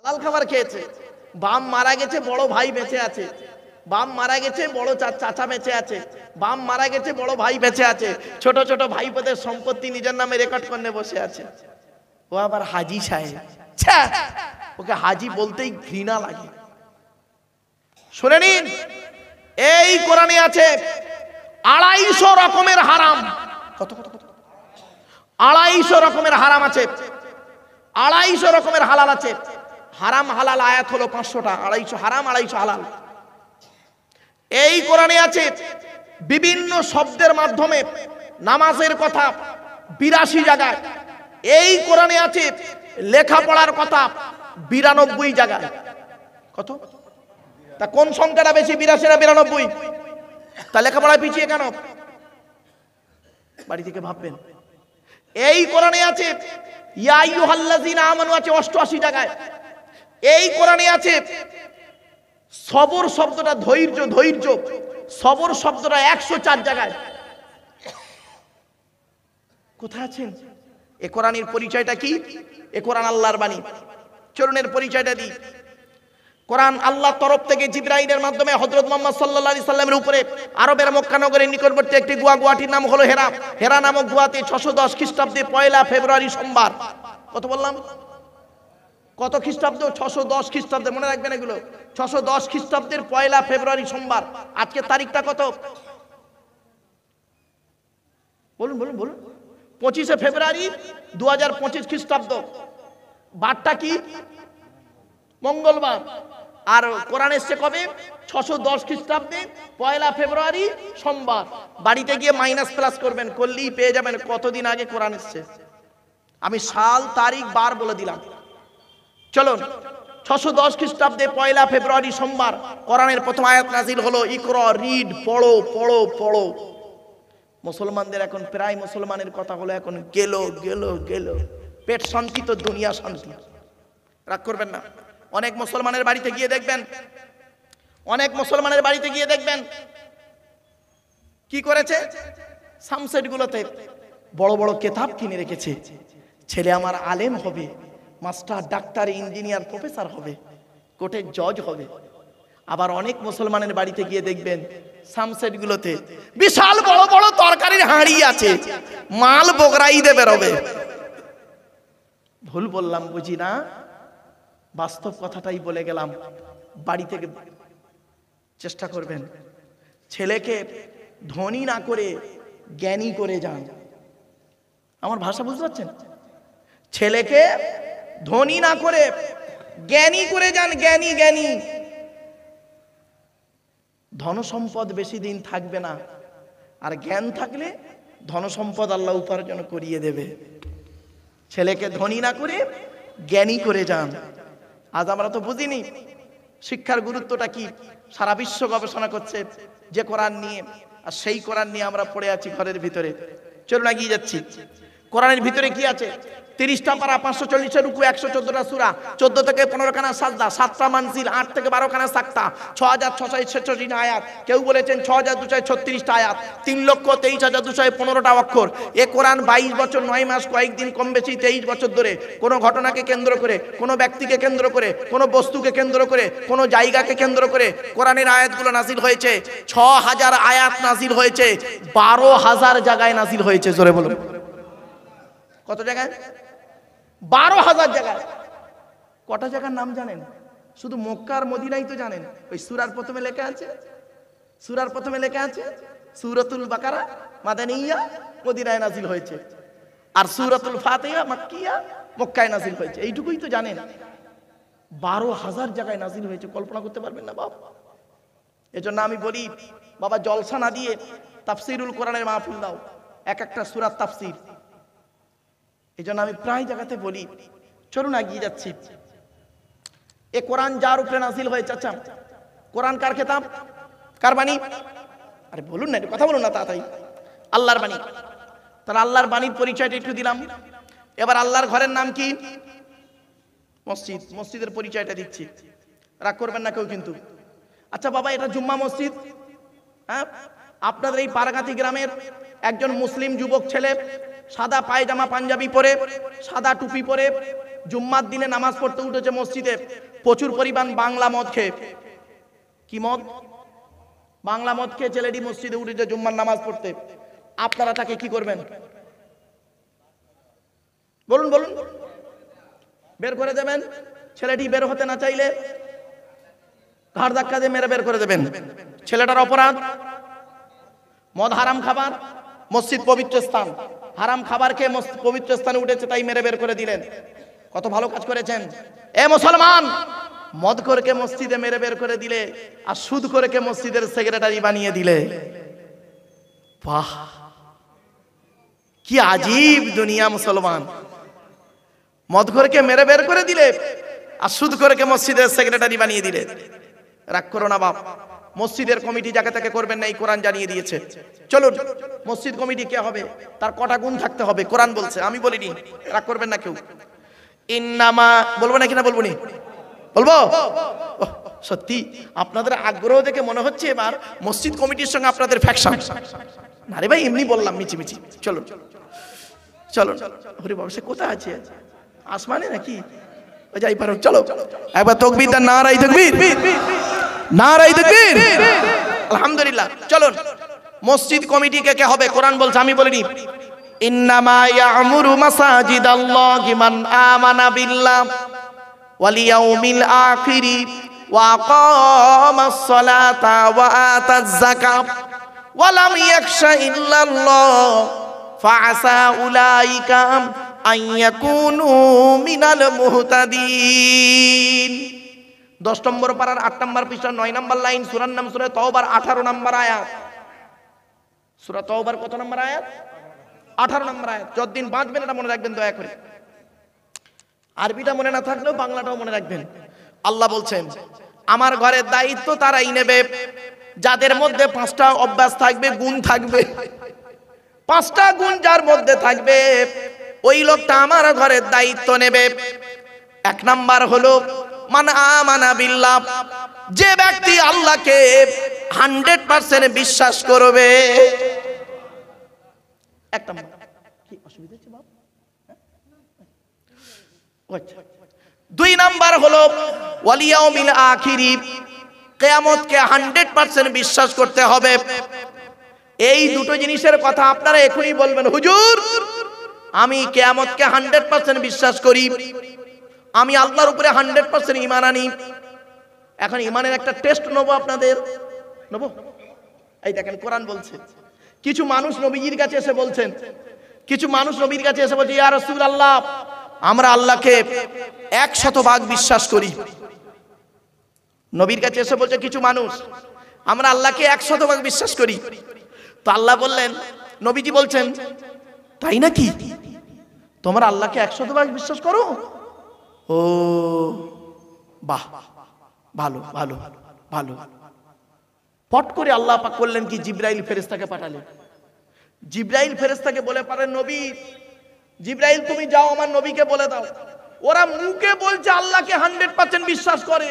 হালাল খাবার খেয়েছে, বাপ মারা গেছে বড় ভাই বেঁচে আছে, বাপ মারা গেছে বড় চাচা বেঁচে আছে, বাপ মারা গেছে বড় ভাই বেঁচে আছে, ছোট ছোট ভাইপোদের সম্পত্তি নিজের নামে রেকর্ড করে বসে আছে। ও আবার হাজি সাহেব, ছ্যা, ওকে হাজি বলতেই ঘৃণা লাগে। শুনে নিন, এই কোরআনে আছে 250 রকমের হারাম। কত কত কত? 250 রকমের হারাম আছে, 250 রকমের হালাল আছে। হারাম হালাল আয়াত হলো 500টা, 250 হারাম 250 হালাল। এই কোরআনে আছে বিভিন্ন শব্দের মাধ্যমে নামাজের কথা 82 জায়গায়। এই কোরআনে আছে লেখাপড়ার কথা 92 জায়গায়। কত? তা কোন সংখ্যাটা বেশি, 82 না 92? তা লেখাপড়া পিছিয়ে কেন? বাড়ি থেকে ভাববেন। এই কোরআনে আছে ইয়া আইয়ুহাল্লাযীনা আমানু আছে 88 জায়গায়। এই কোরআনে আছে সবর শব্দটা ধৈর্য, ধৈর্য সবর শব্দটা 104 জায়গায়। কোথায় আছেন? এ কোরআনের পরিচয়টা কি? এ কোরআন আল্লাহর বাণী। চরণের পরিচয়টা দিই। কোরআন আল্লাহর তরফ থেকে জিবরাইলের মাধ্যমে হযরত মুহাম্মদ সাল্লাল্লাহু আলাইহি সাল্লামের উপরে আরবের মক্কা নগরের নিকটবর্তী একটি গুয়াটির নাম হলো হেরা। হেরা নামক গুয়াতে 610 খ্রিস্টাব্দে 1 ফেব্রুয়ারি সোমবার। কত বললাম? কত খ্রিস্টাব্দ? 610 খ্রিস্টাব্দে, মনে রাখবেন এগুলো। 610 খ্রিস্টাব্দের 1 ফেব্রুয়ারি সোমবার। আজকে তারিখটা কত? বলুন বলুন বলুন। 25 ফেব্রুয়ারি 2025 খ্রিস্টাব্দ। বারটা কি? মঙ্গলবার। আর কোরআন এসছে কবে? 610 খ্রিস্টাব্দে 1 ফেব্রুয়ারি সোমবার। বাড়িতে গিয়ে মাইনাস প্লাস করবেন, করলেই পেয়ে যাবেন কতদিন আগে কোরআন এসছে। আমি সাল তারিখ বার বলে দিলাম। চলুন, 610 খ্রিস্টাব্দে 1 ফেব্রুয়ারি সোমবার কোরআনের প্রথম আয়াত নাজিল হলো, ইকরা, রিড, পড়ো পড়ো পড়ো। মুসলমানদের এখন প্রায় মুসলমানের কথা হলো এখন গেল গেল গেল। পেট শান্তি তো দুনিয়া শান্তি। রাগ করবেন না। অনেক মুসলমানের বাড়িতে গিয়ে দেখবেন, অনেক মুসলমানের বাড়িতে গিয়ে দেখবেন কি করেছে, সামসেট গুলোতে বড় বড় কিতাব কিনে রেখেছে। ছেলে আমার আলেম হবে, মাস্টার, ডাক্তার, ইঞ্জিনিয়ার, প্রফেসর হবে, কোর্টের জজ হবে। আবার অনেক মুসলমানের বাড়িতে গিয়ে দেখবেন সামসেট গুলোতে বিশাল বড় বড় তরকারির হাঁড়ি আছে, মাল বগরাই দিয়ে বেরোবে। ভুল বললাম বুঝি না? বাস্তব কথাটাই বলে গেলাম। বাড়ি থেকে চেষ্টা করবেন ছেলেকে ধনী না করে জ্ঞানী করে যান। আমার ভাষা বুঝতে পারছেন? ছেলেকে ধনী না করে জ্ঞানী করে যান। জ্ঞানী জ্ঞানী। ধন সম্পদ বেশি দিন থাকবে না, আর জ্ঞান থাকলে ধন সম্পদ আল্লাহ উপার্জন করিয়ে দেবে। ছেলেকে ধনী না করে জ্ঞানী করে যান। আজ আমরা তো বুঝিনি শিক্ষার গুরুত্বটা কি। সারা বিশ্ব গবেষণা করছে যে কোরআন নিয়ে, আর সেই কোরআন নিয়ে আমরা পড়ে আছি ঘরের ভিতরে। চলুন এগিয়ে যাচ্ছি। কোরআনের ভিতরে কি আছে? 30টা পারা, 540 রুকু, 114টা সূরা, 14 থেকে 15 খানা সাজদা, 7টা মানজিল, 8 থেকে 12 খানা সাক্তা, 6646 আয়াত। কেউ বলেছেন 6236টা আয়াত, 3,23,215টা অক্ষর। এ কোরআন 22 বছর 9 মাস কয়েকদিন কম বেশি 23 বছর ধরে কোনো ঘটনাকে কেন্দ্র করে, কোনো ব্যক্তিকে কেন্দ্র করে, কোনো বস্তুকে কেন্দ্র করে, কোনো জায়গাকে কেন্দ্র করে কোরআনের আয়াতগুলো নাজিল হয়েছে। 6000 আয়াত নাজিল হয়েছে, 12,000 জায়গায় নাজিল হয়েছে। জোরে বলুন কত জায়গায়? 12,000 জায়গায়। কটা জায়গার নাম জানেন? শুধু মক্কা আর মদিনাই তো জানেন। ওই সূরার প্রথমে লেখা আছে, সূরার প্রথমে লেখা আছে সূরাতুল বাকারা মাদানিয়া, মদিনায় নাজিল হয়েছে। আর সূরাতুল ফাতিহা মাক্কিয়া, মক্কায় নাজিল হয়েছে। এইটুকুই তো জানেন। 12,000 জায়গায় নাজিল হয়েছে। কল্পনা করতে পারবেন না বাবা। এজন্য আমি বলি বাবা, জলসা না দিয়ে তাফসিরুল কোরআনের মাহফিল দাও, এক একটা সূরার তাফসির। এই জন্য আমি প্রায় জায়গাতে বলি। চলুন এগিয়ে যাচ্ছি। এ কোরআন যার উপরে নাজিল হয়েছে, আচ্ছা কোরআন কার খেতাব, কার বাণী? আরে বলুন না, কথা বলুন না তাড়াতাড়ি। আল্লাহর বাণী। তাহলে আল্লাহর বাণীর পরিচয়টা একটু দিলাম। এবার আল্লাহর ঘরের নাম কি? মসজিদ। মসজিদের পরিচয়টা দিচ্ছি, রাগ করবেন না কেউ কিন্তু। আচ্ছা বাবা, এটা জুম্মা মসজিদ। হ্যাঁ, আপনাদের এই পারাগাতি গ্রামের একজন মুসলিম যুবক ছেলে সাদা পায়জামা পাঞ্জাবি পরে, সাদা টুপি পরে, জুম্মার দিনে নামাজ পড়তে উঠেছে মসজিদে, প্রচুর পরিমাণ বাংলা মদ খেয়ে। কি মদ? বাংলা মদ খেয়ে ছেলেটি মসজিদে উঠেছে জুম্মার নামাজ পড়তে। আপনারা তাকে কি করবেন? বলুন বলুন। বের করে দেবেন? ছেলেটি বের হতে না চাইলে ঘাড় ধাক্কা দিয়ে মেরে বের করে দেবেন। ছেলেটার অপরাধ। মদ হারাম খাবার, মসজিদ পবিত্র স্থান, হারাম খাবার খেয়ে পবিত্র স্থানে উঠেছে তাই মেরে বের করে দিলেন। কত ভালো কাজ করেছেন। এ মুসলমান, মদ করে মসজিদে মেরে বের করে দিলে আর সুদ করে মসজিদের সেক্রেটারি বানিয়ে দিলে। বাহ, কি আজীব দুনিয়া মুসলমান। মদ করে মেরে বের করে দিলে আর সুদ করে মসজিদের সেক্রেটারি বানিয়ে দিলে। রাগ করো না বাপ, মসজিদের কমিটি যাকে তাকে করবেন না, এই কোরআন জানিয়ে দিয়েছে। চলুন, মসজিদ কমিটি কে হবে তার কটা গুণ থাকতে হবে কোরআন বলছে, আমি বলিনি। রাগ করবেন না কেউ। ইন্নামা বলবো না কিনা? বলবো নি? বলবো। সত্যি আপনাদের আগ্রহ দেখে মনে হচ্ছে এবার মসজিদ কমিটির সঙ্গে আপনাদের ফ্যাকশন। না রে ভাই, এমনি বললাম মিছি মিছি। চলো চলো। হরি বাবা, সে কোথায় আছে? আসমানে নাকি? যাই পারো, চলো একবার তাকবীর দেন। নারায়ে তাকবীর, নারায়ে তাকবীর, আলহামদুলিল্লাহ। চলুন, মসজিদ কমিটিকে কে হবে কোরআন বলছে, আমি বলিনি। ইন্নামা ইয়ামুরু মাসাজিদাল্লাহি মান আমানা বিল্লাহ ওয়াল ইয়াউমিল আখিরি ওয়া আকামাস সালাতা ওয়া আতাজ যাকাত ওয়া লাম ইয়াখশা ইল্লাল্লাহ ফাআসা উলাইকা আন ইয়াকুনু মিনাল মুহতাদিন। 10 নম্বর পারার 8 নম্বর পৃষ্ঠা 9 নম্বর লাইন, সূরার নাম সূরা তাওবার 18 নম্বর আয়াত। সূরা তাওবার কত নম্বর আয়াত? 18 নম্বর আয়াত। যতদিন বাঁচবেন এটা মনে রাখবেন দয়া করে। আরবিটা মনে না থাকলেও বাংলাটাও মনে রাখবেন। আল্লাহ বলছেন, আমার ঘরের দায়িত্ব তারাই নেবে যাদের মধ্যে 5টা অভ্যাস থাকবে, গুণ থাকবে। 5টা গুণ যার মধ্যে থাকবে ওই লোকটা আমার ঘরের দায়িত্ব নেবে। 1 নাম্বার হলো মান আমানা বিল্লাহ, যে ব্যক্তি আল্লাহকে 100% বিশ্বাস করবে। 1 নাম্বার। কি অসুবিধা হচ্ছে বাপ? 2 নাম্বার হলো ওয়াল ইয়াউমিল আখিরি, কিয়ামতকে 100% বিশ্বাস করতে হবে। এই দুটো জিনিসের কথা আপনারা এখনই বলবেন, হুজুর আমি কিয়ামতকে 100% বিশ্বাস করি, আমি আল্লাহর উপরে 100% ঈমান আনি। এখন ঈমানের একটা টেস্ট নেব আপনাদের, নেব। এই দেখেন কোরআন বলছে, কিছু মানুষ নবীজির কাছে এসে বলছেন, কিছু মানুষ নবীর কাছে এসে বলছে, ইয়া রাসূলুল্লাহ আমরা আল্লাহকে 100% বিশ্বাস করি। নবীর কাছে এসে বলছে কিছু মানুষ, আমরা আল্লাহকে 100% বিশ্বাস করি। তো আল্লাহ বললেন, নবীজি বলছেন, তাই নাকি? তোমরা আল্লাহকে 100% বিশ্বাস করো? ও বাহ, ভালো ভালো ভালো। পট করে আল্লাহ পাক করলেন কি, জিবরাইল ফেরেশতাকে পাঠালেন। জিবরাইল ফেরেশতাকে বলে পারেন, নবী জিবরাইল তুমি যাও আমার নবীকে বলে দাও, ওরা মুখে বলছে আল্লাহকে 100% বিশ্বাস করে,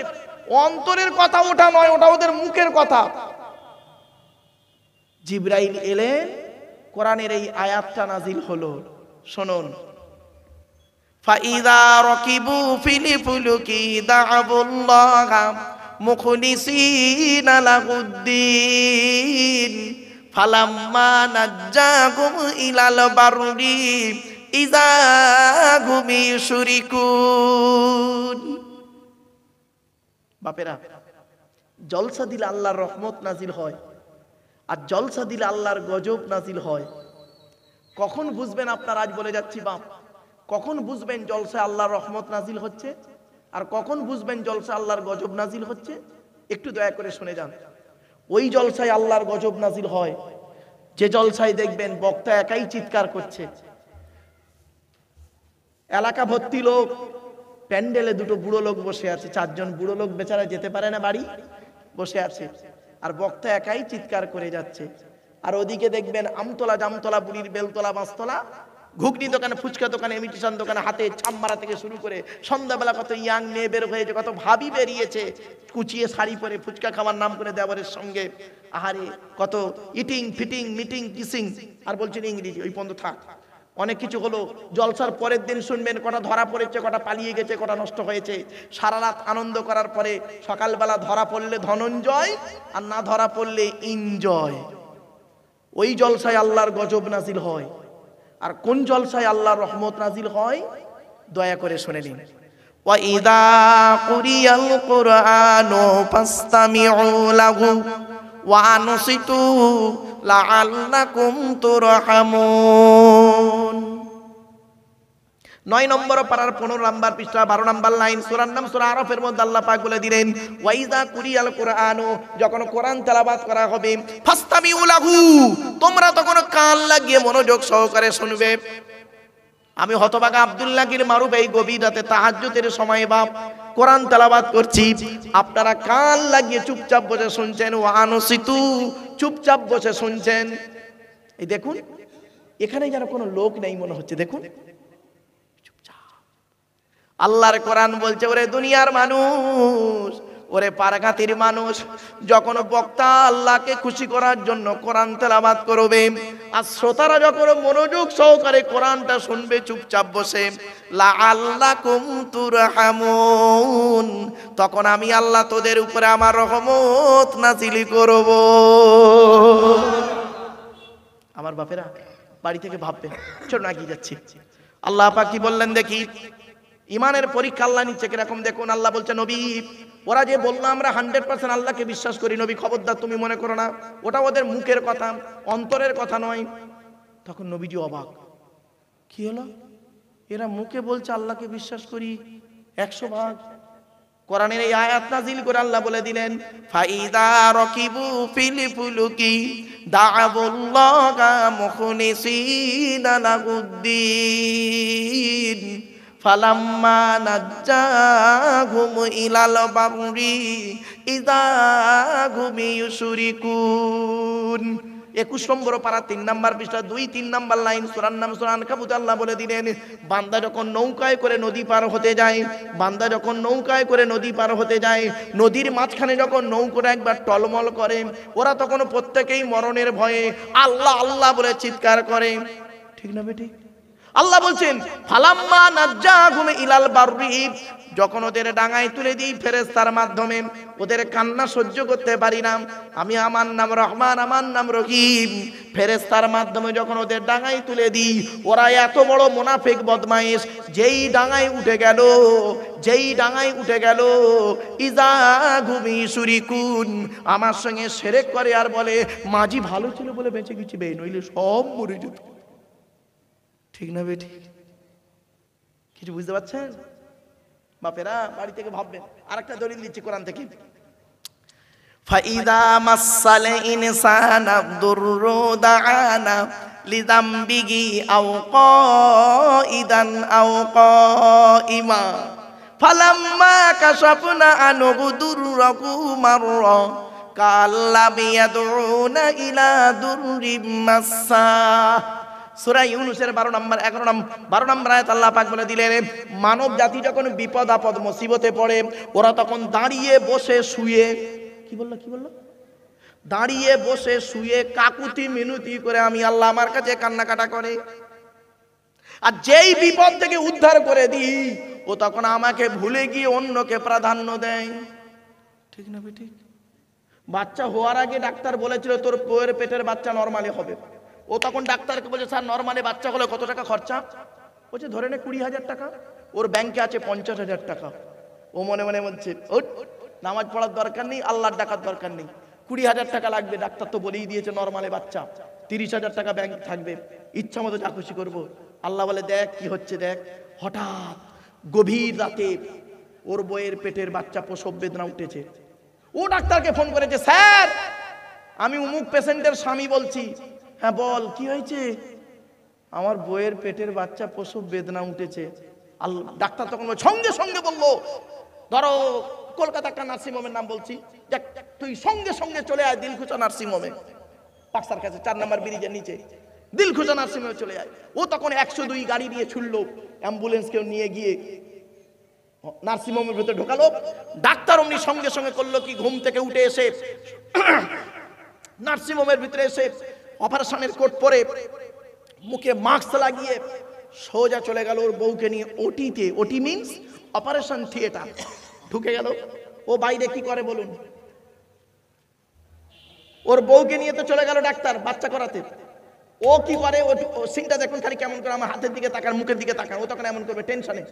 অন্তরের কথা ওটা নয়, ওটা ওদের মুখের কথা। জিবরাইল এলেন, কোরআনের এই আয়াতটা নাজিল হলো, শুনুন। ফাইদা রাকিবু ফিল ফুলকি দা'াবুল্লাহা মুখলিসিনা লাহুদ্দিন ফালাম্মা নাজ্জাহুম ইলাল বাররি ইযা হুম ইউশরিকুন। বাপেরা, জলসা দিলে আল্লাহর রহমত নাজিল হয়, আর জলসা দিলে আল্লাহর গজব নাজিল হয়। কখন বুঝবেন আপনার? আজ বলে যাচ্ছি বাপ, কখন বুঝবেন জলসায় আল্লাহর রহমত নাজিল হচ্ছে আর কখন বুঝবেন জলসা আল্লাহর গজব নাজিল হচ্ছে? একটু দয়া করে শুনে যান। ওই জলসায় আল্লাহর গজব নাজিল হয় যে জলসায় দেখবেন বক্তা একাই চিৎকার করছে, এলাকা ভর্তি লোক, প্যান্ডেলে 2টো বুড়ো লোক বসে আছে, 4 জন বুড়ো লোক বেচারা যেতে পারে না বাড়ি, বসে আছে, আর বক্তা একাই চিৎকার করে যাচ্ছে। আর ওদিকে দেখবেন আমতলা জামতলা বুড়ির বেলতলা বাঁশতলা, ঘুগনি দোকানে, ফুচকা দোকানে, ইমিটেশন দোকানে হাতে চামড়া থেকে শুরু করে সন্ধ্যাবেলা কত ইয়াং মেয়ে বের হয়েছে, কত ভাবি বেরিয়েছে কুচিয়ে শাড়ি পরে ফুচকা খাওয়ার নাম করে দেওয়ারের সঙ্গে। আহারে কত ইটিং ফিটিং মিটিং কিসিং, আর বলছেন ইংরেজি, ওই পর্যন্ত থাক। অনেক কিছু হলো, জলসার পরের দিন শুনবেন কটা ধরা পড়েছে, কটা পালিয়ে গেছে, কটা নষ্ট হয়েছে। সারা রাত আনন্দ করার পরে সকালবেলা ধরা পড়লে ধনঞ্জয়, আর না ধরা পড়লে ইনজয়। ওই জলসায় আল্লাহর গজব নাজিল হয়। আর কোন জলসায় আল্লাহর রহমত নাজিল হয় দয়া করে শুনে নিন। ওয়াইদা কুরিয়াল কুরআনু ফাসতামিউ লাহু ওয়া আনসিতু লাআল্লাকুম তুরহামুন। 9 নম্বর পারার 15 নম্বর পৃষ্ঠা 12 নম্বর লাইন, সূরার নাম সূরা আরাফের মধ্যে আল্লাহ পাক বলে দিলেন ওয়াইদা কুরিয়াল কুরআনু, যখন কোরআন তেলাওয়াত করা হবে, ফাসতামিউ লাহু, তোমরা তখন কান লাগিয়ে মনোযোগ সহকারে শুনবে। আমি হতভাগা আব্দুল্লাহ গির মারুফ এই গভীর রাতে তাহাজ্জুদের সময় বাপ কোরআন তেলাওয়াত করছি, আপনারা কান লাগিয়ে চুপচাপ বসে শুনছেন। ওয়া আনসিতু, চুপচাপ বসে শুনছেন। এই দেখুন এখানে যেন কোনো লোক নেই মনে হচ্ছে, দেখুন আল্লাহর কোরআন বলছে, ওরে দুনিয়ার মানুষ, ওরে পারগাতির মানুষ, যখন বক্তা আল্লাহকে খুশি করার জন্য কোরআন তেলাওয়াত করবে, আর শ্রোতারা যখন মনোযোগ সহকারে কোরআনটা শুনবে চুপচাপ বসে, লাআল্লাকুম তুরহামুন, তখন আমি আল্লাহ তোদের উপরে আমার রহমত নাজিল করব। আমার বাপেরা বাড়ি থেকে ভাববে চলো এগিয়ে যাচ্ছি। আল্লাহ পাক কি বললেন দেখি, ইমানের পরীক্ষা আল্লাহ নিচ্ছে কিরকম দেখুন। আল্লাহ বলছে, নবী ওরা যে বললো আমরা 100% আল্লাহকে বিশ্বাস করি, নবী খবরদার তুমি মনে করো না ওটা ওদের মুখের কথা, অন্তরের কথা নয়। তখন নবীজি অবাক, কি হলো, এরা মুখে বলছে আল্লাহকে বিশ্বাস করি 100 ভাগ। কোরআনের এই আয়াত নাজিল করে আল্লাহ বলে দিলেন, ফাইদা রাকিবু ফিল ফুলুকি দাআবুল্লাহা মুখলিসিনা লাহুদ্দিন ফালাম্মা নাজ্জাহুম ইলাল বাররি ইযা হুম ইউশরিকুন। 21 নম্বর পারা 3 নম্বর পৃষ্ঠা 2-3 নম্বর লাইন, সূরার নাম সূরা আনকাবুত। আল্লাহ বলে দিলেন, বান্দা যখন নৌকায় করে নদী পার হতে যায়, বান্দা যখন নৌকায় করে নদী পার হতে যায়, নদীর মাঝখানে যখন নৌকাটা একবার টলমল করে, ওরা তখন প্রত্যেকেই মরণের ভয়ে আল্লাহ আল্লাহ বলে চিৎকার করে, ঠিক না বেটি? আল্লাহ বলছেন, ফালাম্মা নাজ্জাহুম ইলাল বাররি, যখন ওদের ডাঙায় তুলে দিই ফেরেশতার মাধ্যমে, ওদের কান্না সহ্য করতে পারি না, আমি আমার নাম রহমান, আমার নাম রহিম, ফেরেশতার মাধ্যমে যখন ওদের ডাঙায় তুলে দিই, ওরা এত বড় মুনাফিক বদমাইশ, যেই ডাঙায় উঠে গেল, যেই ডাঙায় উঠে গেল, ইযা হুম ইউশরিকুন, আমার সঙ্গে শিরক করে আর বলে মাঝি ভালো ছিল বলে বেঁচে গেছি, নইলে সব মরে যেত, ঠিক না বেটি? কিছু বুঝতে পারছেন বাপেরা? বাড়ি থেকে ভাববেন। আরেকটা দলিল দিচ্ছি কোরআন থেকে, ফাইদা মাসাল ইনসানা দুররু দাআনা লিযামবিহি আও কাইদান আও কাইমা ফালাম্মা কাশাফনা আনহু দুররাহু মাররা কাল্লা বিয়াদউনা ইলা দুররিম মাসসা। সূরা ইউনূসের 12 নম্বর 12 নম্বর আয়াত আল্লাহ পাক বলে দিলেন, মানব জাতি যখন বিপদ আপদ মুসিবতে পড়ে, ওরা তখন দাঁড়িয়ে বসে শুয়ে, কি বললো, দাঁড়িয়ে বসে শুয়ে কাকুতি মিনতি করে আমি আল্লাহ আমার কাছে কান্নাকাটা করে। আর যেই বিপদ থেকে উদ্ধার করে দিই, ও তখন আমাকে ভুলে গিয়ে অন্যকে প্রাধান্য দেয়, ঠিক না বেটি? বাচ্চা হওয়ার আগে ডাক্তার বলেছিল তোর বউয়ের পেটের বাচ্চা নরমালি হবে, ও তখন ডাক্তারকে বলছে, স্যার নরমালি বাচ্চা হলে কত টাকা খরচা? বলছে ধরে নে 20,000 টাকা। ওর ব্যাংকে আছে 50,000 টাকা। ও মনে মনে বলছে, নামাজ পড়ার দরকার নেই, আল্লাহর ডাকার দরকার নেই, 20,000 টাকা লাগবে, ডাক্তার তো বলেই দিয়েছে নরমালি বাচ্চা, 30,000 টাকা ব্যাংক থাকবে, ইচ্ছা মতো যা খুশি করবো। আল্লাহ বলে দেখ কি হচ্ছে দেখ। হঠাৎ গভীর রাতে ওর বইয়ের পেটের বাচ্চা প্রসব বেদনা উঠেছে। ও ডাক্তারকে ফোন করেছে, স্যার আমি অমুক পেশেন্টের স্বামী বলছি। হ্যাঁ বল, কি হয়েছে? আমার বইয়ের পেটের বাচ্চা প্রসব বেদনা উঠেছে। ডাক্তার তখন সঙ্গে সঙ্গে বললো, ধরো কলকাতা একটা নার্সিং হোমের নাম বলছি, তুই সঙ্গে সঙ্গে চলে আয় দিলখুশা নার্সিং হোমে, পাকসার কাছে 4 নম্বর ব্রিজের নিচে দিলখুশা নার্সিং হোমে চলে আয়। ও তখন 102 গাড়ি নিয়ে ছুটলো, অ্যাম্বুলেন্সকে নিয়ে গিয়ে নার্সিং হোমের ভেতরে ঢোকালো। ডাক্তার অমনি সঙ্গে সঙ্গে করলো কি, ঘুম থেকে উঠে এসে নার্সিং হোমের ভিতরে এসে অপারেশনের কোট পরে মুখে মাস্ক লাগিয়ে সোজা চলে গেল ওর বউকে নিয়ে ওটিতে। ওটি মিন্স অপারেশন থিয়েটার। ঢুকে গেল। ও বাইরে কি করে বলুন? ওর বউকে নিয়ে তো চলে গেল ডাক্তার বাচ্চা করাতে। ও কি করে? ও সিনটা দেখুন খালি কেমন করে আমার হাতের দিকে তাকান, মুখের দিকে তাকান। ও তখন এমন করবে টেনশনে,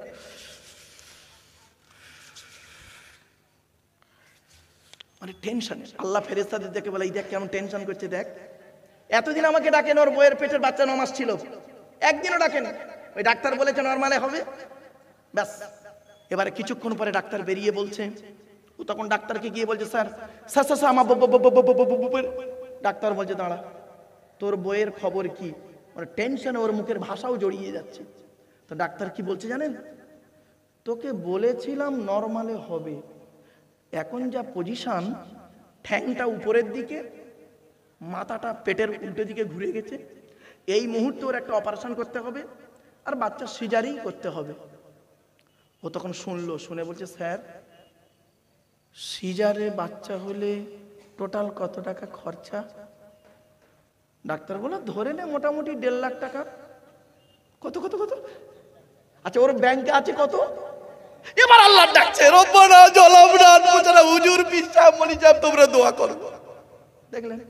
মানে টেনশনে। আল্লাহ ফেরেশতাদের দেখে বলে এই দেখ কেমন টেনশন করছে দেখ। এতদিন আমাকে ডাকেন, ওর বউয়ের পেটের বাচ্চা 9 মাস ছিল, একদিনও ডাকেন। ওই ডাক্তার বলেছে নরমালে হবে, ব্যাস। এবারে কিছুক্ষণ পরে ডাক্তার বেরিয়ে বলছে, ও তখন ডাক্তারকে গিয়ে বলছে স্যার স্যার স্যার আমার ডাক্তার বলছে দাঁড়া, তোর বইয়ের খবর কি? মানে টেনশনে ওর মুখের ভাষাও জড়িয়ে যাচ্ছে। তো ডাক্তার কি বলছে জানেন? তোকে বলেছিলাম নরমালে হবে, এখন যা পজিশন, ঠ্যাংটা উপরের দিকে, মাথাটা পেটের উল্টো দিকে ঘুরে গেছে, এই মুহূর্তে ওর একটা অপারেশন করতে হবে আর বাচ্চা সিজারই করতে হবে। ও তখন শুনলো, শুনে বলছে স্যার সিজারে বাচ্চা হলে টোটাল কত টাকা খরচা? ডাক্তার বলে ধরে নে মোটামুটি 1.5 লাখ টাকা। কত কত কত? আচ্ছা ওর ব্যাংকে আছে কত? এবার আল্লাহ ডাকছে, রব্বানা জালামনা আনফুসানা, হুজুর পীর সাহেব মনি সাহেব তোমরা দোয়া করো। দেখলেন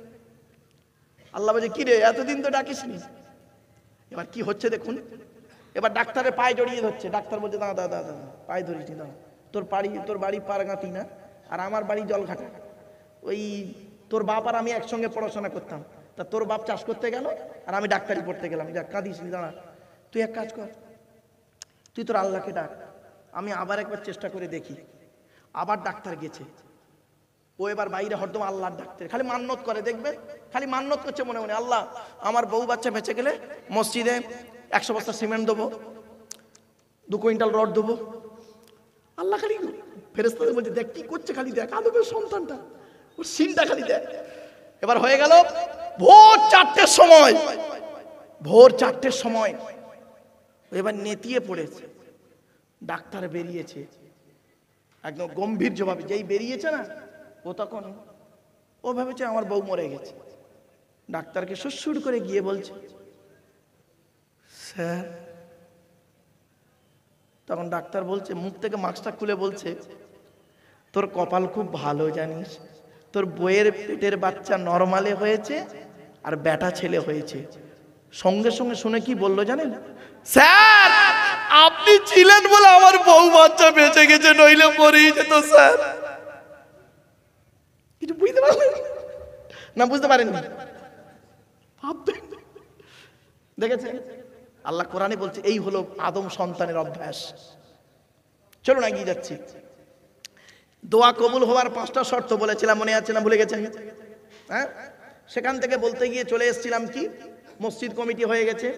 আল্লাহ বলে কি রে এতদিন তো ডাকিসনি। এবার কি হচ্ছে দেখুন। এবার ডাক্তারের পায়ে জড়িয়ে ধরছে। ডাক্তার বলছে দাদা দাদা দাদা পায়ে ধরিস না, তোর বাড়ি পারগাঁতি না, আর আমার বাড়ি জলঘাটা। ওই তোর বাপ আর আমি একসঙ্গে পড়াশোনা করতাম, তা তোর বাপ চাষ করতে গেল আর আমি ডাক্তারি পড়তে গেলাম। যা কাঁদিস নি, দাঁড়া, তুই এক কাজ কর, তুই তোর আল্লাহকে ডাক, আমি আবার একবার চেষ্টা করে দেখি। আবার ডাক্তার গেছে। ও এবার বাইরে হরদম আল্লাহর ডাক্তার, খালি মান্নত করে, দেখবেন খালি মান্নত করছে মনে মনে, আল্লাহ আমার বউ বাচ্চা বেঁচে গেলে মসজিদে 100 বস্তা সিমেন্ট দেবো, 2 কুইন্টাল রড দেবো। আল্লাহ খালি ফেরেশতাদের বলছে দেখ কি করছে, খালি দেখ আদমের সন্তানটা, ওর সিনটা খালি দেখ। এবার হয়ে গেল ভোর 4টের সময়, ভোর 4টের সময় এবার নেতিয়ে পড়েছে। ডাক্তার বেরিয়েছে একদম গম্ভীর জবাবে, যেই বেরিয়েছে না ও তখন ও ভেবেছে আমার বউ মরে গেছে। ডাক্তারকে সুসুর করে গিয়ে বলছে স্যার। তখন ডাক্তার বলছে, মুখ থেকে মাস্কটা খুলে বলছে, তোর কপাল খুব ভালো জানিস, তোর বইয়ের পেটের বাচ্চা নরমালে হয়েছে আর বেটা ছেলে হয়েছে। সঙ্গে সঙ্গে শুনে কি বললো জানেন? স্যার আপনি ছিলেন বলে আমার বউ বাচ্চা বেঁচে গেছে, নইলে মরেই যেত স্যার। কিছু বুঝতে পারলেন না? বুঝতে পারেননি? দেখেছেন আল্লাহ কোরআনে বলছে এই হলো আদম সন্তানের অভ্যাস। চলুন এগিয়ে যাচ্ছি। দোয়া কবুল হওয়ার 5টা শর্ত বলেছিলাম, মনে আছে না ভুলে গেছেন? হ্যাঁ, সেখান থেকে বলতে গিয়ে চলে এসেছিলাম কি, মসজিদ কমিটি হয়ে গেছে।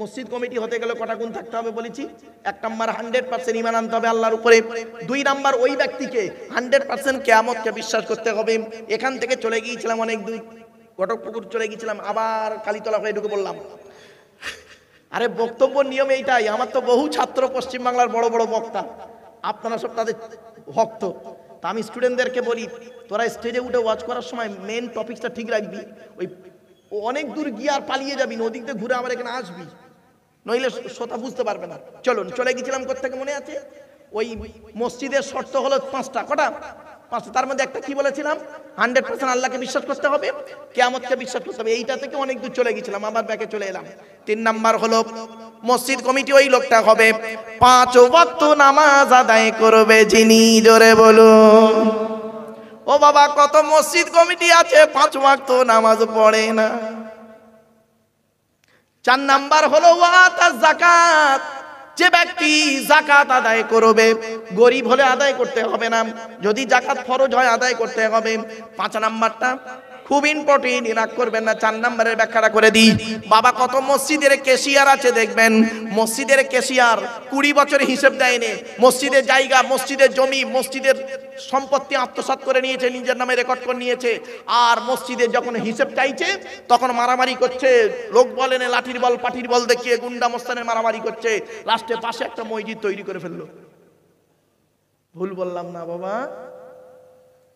মসজিদ কমিটি হতে গেলে কটা গুণ থাকতে হবে বলেছি? 1 নাম্বার 100% ঈমান আনতে হবে আল্লাহর উপরে। 2 নাম্বার ওই ব্যক্তিকে 100% কিয়ামতকে বিশ্বাস করতে হবে। এখান থেকে চলে গিয়েছিলাম অনেক দূর, ঘটকপুকুর চলে গিয়েছিলাম, আবার কালীতলা হয়ে ঢুকে বললাম। আরে বক্তব্য নিয়ম এইটাই, আমার তো বহু ছাত্র পশ্চিমবাংলার বড় বড় বক্তা, আপনারা সব তাদের ভক্ত। তা আমি স্টুডেন্টদেরকে বলি তোরা স্টেজে উঠে ওয়াচ করার সময় মেন টপিকটা ঠিক রাখবি, ওই অনেক দূর গিয়ে আর পালিয়ে যাবি না, ওদিক দিয়ে ঘুরে আবার এখানে আসবি, নইলে শ্রোতা বুঝতে পারবে না। চলুন চলে গেছিলাম কোত্থেকে মনে আছে? ওই মসজিদের শর্ত হলো 5টা। কটা? 5টা। তার মধ্যে একটা কি বলেছিলাম? 100% আল্লাহকে বিশ্বাস করতে হবে, কিয়ামতকে বিশ্বাস করতে হবে। এইটা থেকে অনেক দূর চলে গেছিলাম, আবার ব্যাকে চলে এলাম। 3 নাম্বার হলো মসজিদ কমিটি ওই লোকটা হবে 5 ওয়াক্ত নামাজ আদায় করবে যিনি। জোরে বলুন। ও বাবা কত মসজিদ কমিটি আছে 5 ওয়াক্ত নামাজ পড়ে না। 4 নাম্বার হলো ওয়াতাজ যাকাত, যে ব্যক্তি যাকাত আদায় করবে, গরিব হলে আদায় করতে হবে না, যদি যাকাত ফরজ হয় আদায় করতে হবে। 5 নাম্বারটা খুব ইম্পর্টেন্ট, রাগ করবেন না। 4 নাম্বারের ব্যাখ্যাটা করে দিই। বাবা কত মসজিদের ক্যাশিয়ার আছে দেখবেন, মসজিদের ক্যাশিয়ার 20 বছর হিসেব দেয়নি, মসজিদের জায়গা, মসজিদের জমি, মসজিদের সম্পত্তি আত্মসাৎ করে নিয়েছে, নিজের নামে রেকর্ড করে নিয়েছে, আর মসজিদে যখন হিসেব চাইছে তখন মারামারি করছে, লোক বলেন লাঠির বল পাঠির বল দেখিয়ে গুন্ডা মস্তানের মারামারি করছে, লাস্টে পাশে একটা মসজিদ তৈরি করে ফেললো। ভুল বললাম না বাবা?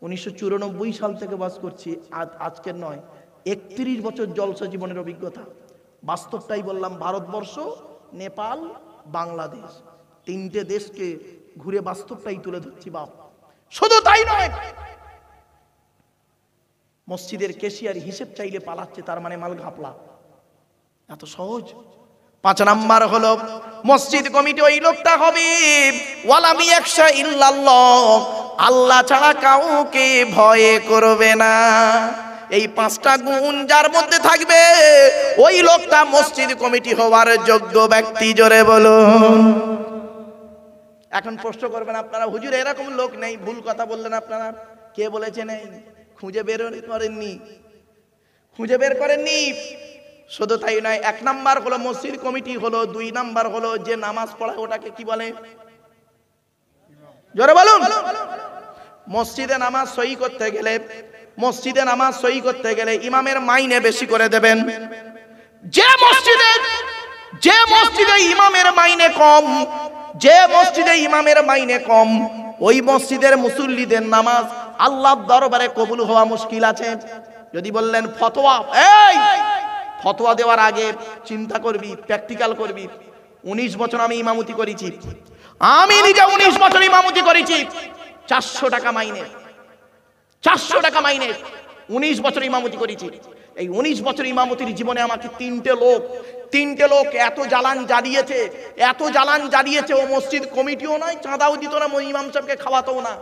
1994 সাল থেকে বাস করছি, আজকের নয়, 31 বছর জলসা জীবনের অভিজ্ঞতা। বাস্তবটাই বললাম, ভারতবর্ষ, নেপাল, বাংলাদেশ, তিনটে দেশকে ঘুরে বাস্তবটাই তুলে ধরছি বাপ। শুধু তাই নয়, মসজিদের ক্যাশিয়ার হিসেব চাইলে পালাচ্ছে, তার মানে মাল ঘাপলা। এত সহজ। 5 নাম্বার হলো মসজিদ কমিটি ওই লোকটা হবে ওয়ালাম ইয়াখশা ইল্লাল্লাহ, আল্লাহ ছাড়া কাউকে ভয় করবে না। এই 5টা গুণ যার মধ্যে থাকবে ওই লোকটা মসজিদ কমিটি হওয়ার যোগ্য ব্যক্তি। জোরে বলুন। এখন প্রশ্ন করবেন আপনারা, হুজুর এরকম লোক নেই, ভুল কথা বললেন আপনারা। কে বলেছে নেই? খুঁজে বের করেননি, খুঁজে বের করেননি। শুধু তাই নয়, 1 নাম্বার হলো মসজিদ কমিটি হলো, 2 নাম্বার হলো যে নামাজ পড়ায় ওটাকে কি বলে? জোরে বলুন। মসজিদে নামাজ সহি করতে গেলে, মসজিদে নামাজ সহি করতে গেলে ইমামের মাইনে বেশি করে দেবেন। যে মসজিদে ইমামের মাইনে কম, যে মসজিদে ইমামের মাইনে কম, ওই মসজিদের মুসল্লিদের নামাজ আল্লাহর দরবারে কবুল হওয়া মুশকিল আছে। যদি বললেন ফতোয়া, এই ফতোয়া দেওয়ার আগে চিন্তা করবি, প্র্যাকটিক্যাল করবি। 19 বছর আমি ইমামতি করেছি, আমি নিজে 19 বছর ইমামতি করেছি, 400 টাকা মাইনে, 400 টাকা মাইনে, 19 বছর ইমামতি করেছি। এই 19 বছর ইমামতির জীবনে আমাকে তিনটে লোক এত জ্বালান জ্বালিয়েছে, এত জ্বালান জ্বালিয়েছে। ও মসজিদ কমিটিও নয়, চাঁদাও দিত না, ইমাম সাহেবকে খাওয়াতো না।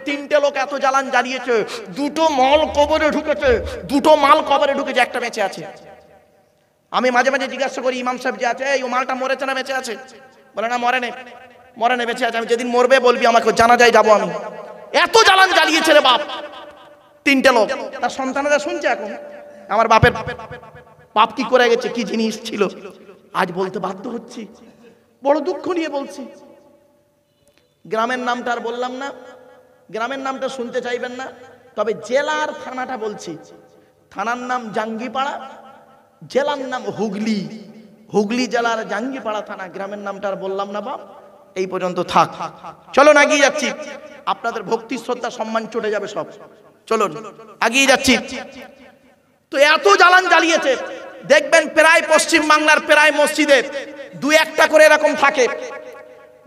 তিনটে লোক এত জ্বালান জ্বালিয়েছে, 2টো মাল কবরে ঢুকেছে, 2টো মাল কবরে ঢুকেছে, একটা বেঁচে আছে। আমি মাঝে মাঝে জিজ্ঞাসা করি ইমাম সাহেব যে আছে, এই ও মালটা মরেছে না বেঁচে আছে? বলে না, মরে নেই বেঁচে আছে। আমি যেদিন মরবে বলবি আমাকে, জানাজায় যাবো আমি। এত জ্বালান জ্বালিয়েছে রে বাপ। 3টে লোক, তার সন্তানেরা শুনছে এখন আমার বাপের বাপ কি করে গেছে, কি জিনিস ছিল। আজ বলতে বাধ্য হচ্ছি, বড় দুঃখ নিয়ে বলছি। গ্রামের নামটা আর বললাম না, গ্রামের নামটা শুনতে চাইবেন না, তবে জেলার থানাটা বলছি। থানার নাম জাঙ্গিপাড়া, জেলার নাম হুগলি। হুগলি জেলার জাঙ্গিপাড়া থানা। গ্রামের নামটা আর বললাম না বাপ, এই পর্যন্ত থাক। চলুন আগিয়ে যাচ্ছি, আপনাদের ভক্তি শ্রদ্ধা সম্মান চটে যাবে সব। চলুন আগিয়ে যাচ্ছি। তো এত জ্বালান জ্বালিয়েছে, দেখবেন প্রায় পশ্চিম বাংলার প্রায় মসজিদে 2-1টা করে এরকম থাকে,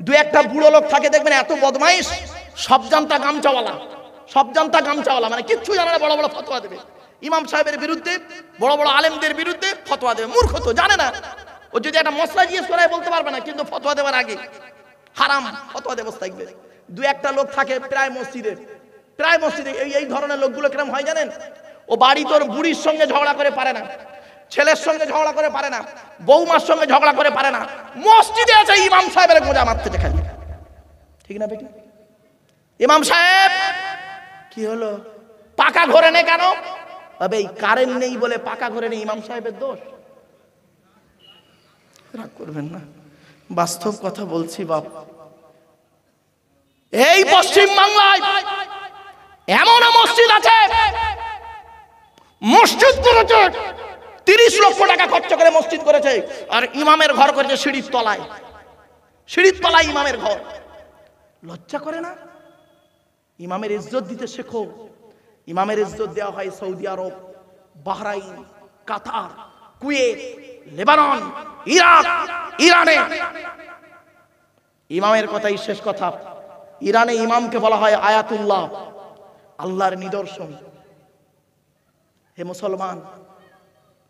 2-1টা বুড়ো লোক থাকে, দেখবেন এত বদমাইশ, সব জানতা গামছাওয়ালা, মানে কিচ্ছু জানে না, বড় বড় ফতোয়া দেবে ইমাম সাহেবের বিরুদ্ধে, বড় বড় আলেমদের বিরুদ্ধে ফতোয়া দেবে। মূর্খ তো, জানে না। ও যদি একটা মশলা জিজ্ঞেস করে বলতে পারবে না, কিন্তু ফতোয়া দেওয়ার আগে হারাম ফতোয়া দেবো থাকবে। 2-1টা লোক থাকে প্রায় মসজিদে। এই ধরনের লোকগুলো কিরকম হয় জানেন? ও বাড়ি তোর বুড়ির সঙ্গে ঝগড়া করে পারে না, ছেলের সঙ্গে ঝগড়া করে পারে না, বৌমার সঙ্গে ঝগড়া করে পারে না, মসজিদে আছে ইমাম সাহেবের গোজা মারতে খালি। ঠিক না বেটি? ইমাম সাহেব কি হলো, পাকা ঘরে নেই কেন? তবে এই কারেন্ট নেই বলে পাকা ঘরে নেই, ইমাম সাহেবের দোষ? রাগ করবেন না, বাস্তব কথা বলছি বাপ। এই পশ্চিম বাংলায় এমন মসজিদ আছে, মসজিদ করেছে 30 লক্ষ টাকা খরচ করে মসজিদ করেছে, আর ইমামের ঘর করেছে সিঁড়ির তলায় ইমামের ঘর। লজ্জা করে না? ইমামের ইজ্জত দিতে শেখো। ইমামের ইজ্জত দেওয়া হয় সৌদি আরব, বাহরাইন, কাতার, কুয়েত, লেবানন, ইরাক, ইরানে। ইমামের কথাই শেষ কথা। ইরানে ইমামকে বলা হয় আয়াতুল্লাহ, আল্লাহর নিদর্শন। হে মুসলমান,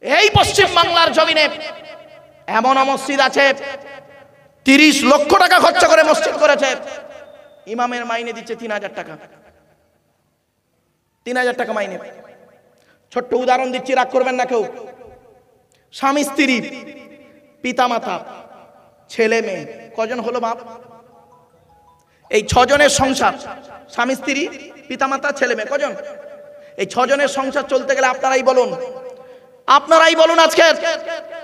এই পশ্চিম বাংলার জমিনে এমন মসজিদ আছে 30 লক্ষ টাকা খরচ করে মসজিদ করেছে, ইমামের মাইনে দিচ্ছে 3000 টাকা। 3000 টাকা মাইনে। ছোট্ট উদাহরণ দিচ্ছি, রাগ করবেন না কেউ। স্বামী স্ত্রী, পিতা মাতা, ছেলে মেয়ে, কজন হলো বাপ? এই 6 জনের সংসার, স্বামী স্ত্রী, পিতা মাতা, ছেলে মেয়ে, কজন? এই 6 জনের সংসার চলতে গেলে আপনারাই বলুন আজকে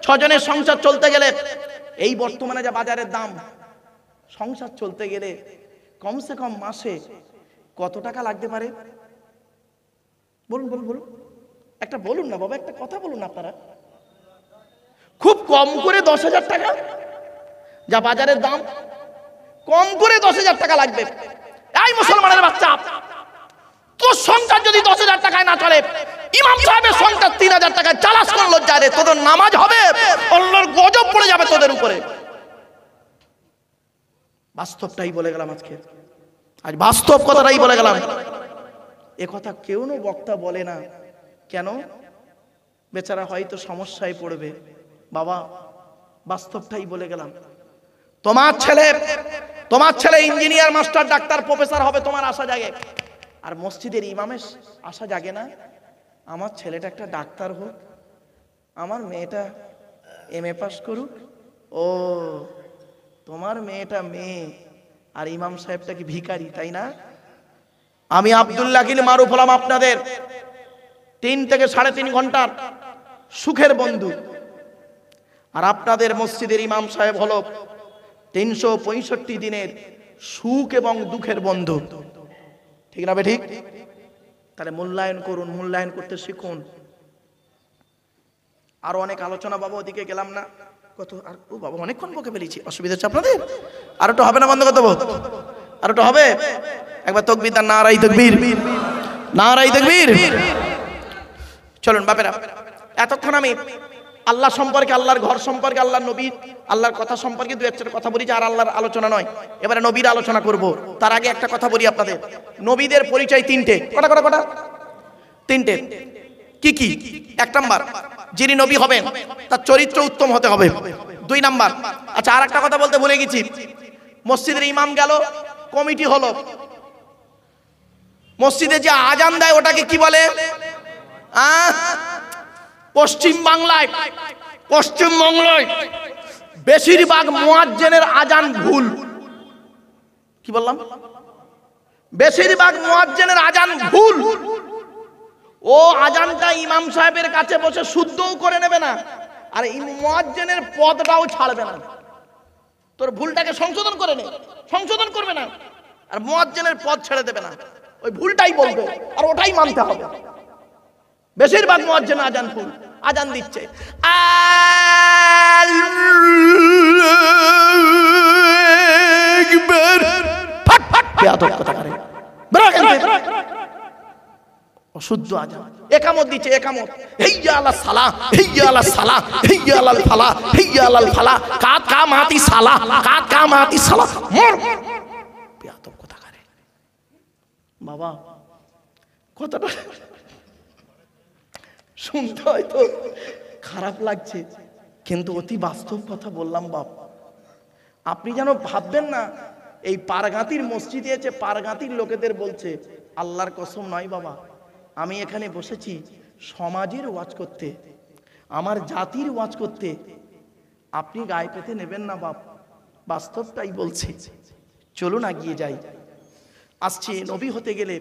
6 জনের সংসার চলতে গেলে, এই বর্তমানে যা বাজারের দাম, সংসার চলতে গেলে কমসে কম মাসে কত টাকা লাগতে পারে? বলুন একটা বলুন না বাবা, একটা কথা বলুন আপনারা। খুব কম করে 10,000 টাকা, যা বাজারের দাম, কম করে 10,000 টাকা লাগবে। এই মুসলমানের বাচ্চা, তোর সংসার যদি 10,000 টাকায় না চলে, ইমাম সাহেবের সংসার 3000 টাকায় চালাস কোন লজ্জা রে? তোদের নামাজ হবে, আল্লাহর গজব পড়ে যাবে তোদের উপরে। বাস্তবটাই বলে গেলাম আজকে, আজ বাস্তব কথাটাই বলে গেলাম। এ কথা কেউ না বক্তা বলে না কেন? বেচারা হয়তো সমস্যায় পড়বে। বাবা বাস্তবটাই বলে গেলাম। তোমার ছেলে ইঞ্জিনিয়ার, মাস্টার, ডাক্তার, প্রফেসর হবে, তোমার আশা জাগে। আর মসজিদের ইমামের আশা জাগে না আমার ছেলেটা একটা ডাক্তার হোক, আমার মেয়েটা MA পাস করুক। ও তোমার মেয়েটা মেয়ে আর ইমাম সাহেবটা কি ভিখারি, তাই না? আমি আব্দুল্লাহ গিল মারুফ হলাম আপনাদের 3 থেকে 3.5 ঘন্টার সুখের বন্ধু, আর আপনাদের মসজিদের ইমাম সাহেব হলো 365 দিনের সুখ এবং দুঃখের বন্ধু। ঠিক না ঠিক? তাহলে মূল্যায়ন করুন, মূল্যায়ন করতে শিখুন। আরো অনেক আলোচনা বাবা, ওদিকে গেলাম না। কত আর ও বাবা অনেকক্ষণ বকে ফেলেছি, অসুবিধা হচ্ছে আপনাদের? আর একটু হবে না? বন্ধ করে দেবো? আর একটু হবে? একবার তাকবীর দান, নারায়ে তাকবীর, নারায়ে তাকবীর। চলুন বাপেরা, এতক্ষণ আমি আল্লাহ সম্পর্কে, আল্লাহর ঘর সম্পর্কে, আল্লাহর নবী, আল্লাহর কথা সম্পর্কে দু একটা কথা বলি, আর আল্লাহর আলোচনা নয়, এবারে নবীর আলোচনা করব। তার আগে একটা কথা বলি আপনাদের, নবীদের পরিচয় 3টে। কটা? 3টে। কি কি? 1 নাম্বার, যিনি নবী হবেন তার চরিত্র উত্তম হতে হবে। 2 নাম্বার, আচ্ছা আর একটা কথা বলতে ভুলে গেছি, মসজিদের ইমাম গেল, কমিটি হলো, মসজিদে যে আজান দেয় ওটাকে কি বলে? পশ্চিমবাংলায় বেশিরভাগ মুয়াজ্জিনের আজান ভুল। কি বললাম? বেশিরভাগ মুয়াজ্জিনের আজান ভুল। ও আজানটা ইমাম সাহেবের কাছে বসে শুদ্ধও করে নেবে না, আর মুয়াজ্জিনের পদটাও ছাড়বে না। তোর ভুলটাকে সংশোধন করে নে, সংশোধন করবে না, আর মুয়াজ্জিনের পদ ছেড়ে দেবে না, ওই ভুলটাই বলবে আর ওটাই মানতে হবে। বেশিরভাগ মুয়াজ্জিন আজান ভুল, আজান দিচ্ছে অশুদ্ধ আজান। একামত দিচ্ছে, একামত হাইয়া আলাস সালাহ, হাইয়া আলাস সালাহ, হাইয়া আলাল ফালাহ, হাইয়া আলাল ফালাহ, কাত কামাতি সালাহ, কাত কামাতি সালাহ। মর বেয়াদব কথা করে বাবা। কথাটা শুনতে হয়তো খারাপ লাগছে, কিন্তু অতি বাস্তব কথা বললাম বাপ। আপনি যেন ভাববেন না এই পারগাতির মসজিদে এসে পারগাতির লোকেদের বলছে। আল্লাহর কসম নয় বাবা, আমি এখানে বসেছি সমাজের ওয়াজ করতে, আমার জাতির ওয়াজ করতে। আপনি গায়ে পেতে নেবেন না বাপ, বাস্তবটাই বলছে। চলুন এগিয়ে যাই। আসছে নবী হতে গেলে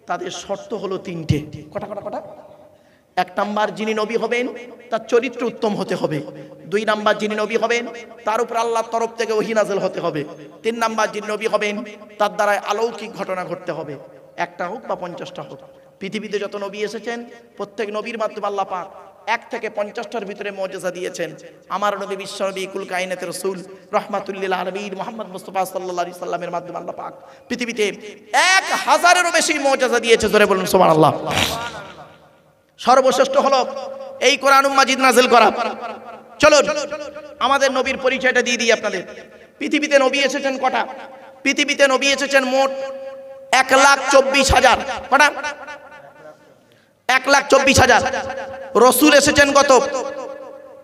তাদের শর্ত হলো 3টে। কটা? 1 নাম্বার, যিনি নবী হবেন তার চরিত্র উত্তম হতে হবে। 2 নাম্বার, যিনি নবী হবেন তার উপর আল্লাহর তরফ থেকে ওহী নাযিল হতে হবে। 3 নাম্বার, যিনি নবী হবেন তার দ্বারা অলৌকিক ঘটনা ঘটতে হবে, 1টা হোক বা 50টা হোক। পৃথিবীতে যত নবী এসেছেন প্রত্যেক নবীর মাধ্যমে আল্লাহ পাক 1 থেকে 50টার ভিতরে মুজিজা দিয়েছেন। আমার নবী বিশ্বনবী কুল কায়নাতের রাসূল রাহমাতুল লিল আলামিন মুহাম্মদ মুস্তাফা সাল্লাল্লাহু আলাইহি সাল্লামের মাধ্যমে আল্লাহ পাক পৃথিবীতে 1000-এরও বেশি মুজিজা দিয়েছে। জোরে বলুন সুবহানাল্লাহ। সর্বশ্রেষ্ঠ হলো এই কোরআনুল মাজিদ নাযিল করা। চলো আমাদের নবীর পরিচয়টা দিয়ে দিই আপনাদের। পৃথিবীতে নবী এসেছেন কটা? পৃথিবীতে নবী এসেছেন মোট 1,24,000। কটা? 1,24,000। রাসূল এসেছেন কত?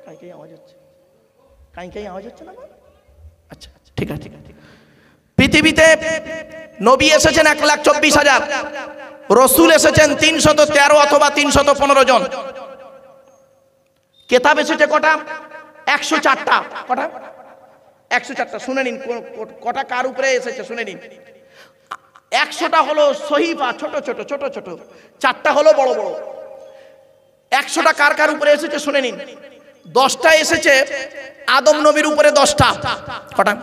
কাই আওয়াজ হচ্ছে না? আচ্ছা ঠিক আছে। পৃথিবীতে নবী এসেছেন 1,24,000, রাসূল এসেছেন 313 অথবা 315 জন। কিতাব এসেছে কটা? 104টা। কটা? 104টা। শুনে নিন কটা কার উপরে এসেছে, শুনে নিন। 100টা হলো সহিফা, ছোট ছোট, 4টা হলো বড় বড়। 100টা কার কার উপরে এসেছে শুনে নিন। 10টা এসেছে আদম নবীর উপরে, 10টা। কটা?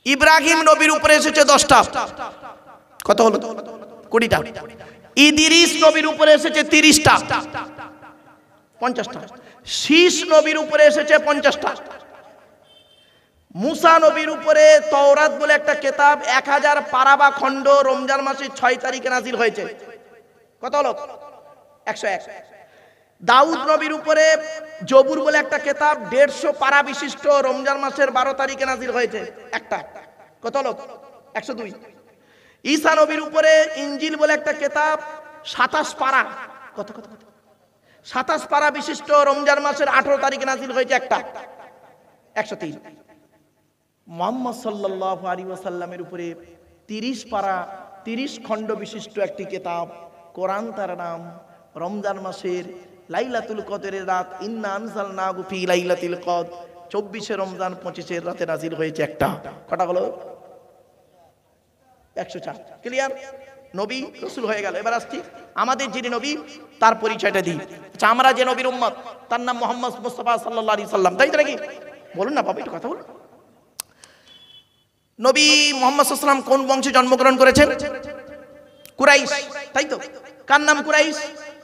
ইব্রাহিম নবীর উপরে এসেছে 10টা। কত হলো? 20টা। ইদ্রিস নবীর উপরে এসেছে 30টা, 50টা। শীষ নবীর উপরে এসেছে 50টা। মুসা নবীর উপরে তাওরাত বলে একটা কিতাব 1000 পারা বা খণ্ড রমজান মাসের 6 তারিখে নাযিল হয়েছে। কত হলো? 101। দাউদ নবীর উপরে জবুর বলে একটা কিতাব 150 পারা বিশিষ্ট রমজান মাসের 12 তারিখে নাজিল হয়েছে একটা। কত লোক? 102। ঈসা নবীর উপরে ইনজিল বলে একটা কিতাব 27 পারা, কত কত কত 27 পারা বিশিষ্ট রমজান মাসের 18 তারিখে নাজিল হয়েছে একটা, 103। মুহাম্মদ সাল্লাল্লাহু আলাইহি ওয়াসাল্লামের উপরে 30 পারা 30 খণ্ড বিশিষ্ট একটি কিতাব কোরআন, তার নাম রমজান মাসের লাইলাতুল কদরের রাত, ইন্না আনজালনাহু ফি লাইলাতুল কদর, 24শে রমজান 25 রাতে নাজিল হয়েছে একটা। কটা হলো? 104। ক্লিয়ার? নবী রাসূল হয়ে গেল। এবার আসছি আমাদের যিনি নবী তার পরিচয়টা দিই। আচ্ছা, আমরা যে নবীর উম্মত তার নাম মুহাম্মদ মুস্তাফা সাল্লাল্লাহু আলাইহি সাল্লাম, তাই তো নাকি? বলুন না বাবা, একটু কথা বলুন। নবী মুহাম্মদ সাল্লাল্লাহু আলাইহি সাল্লাম কোন বংশে জন্মগ্রহণ করেছেন? কুরাইশ, তাই তো? কার নাম কুরাইশ?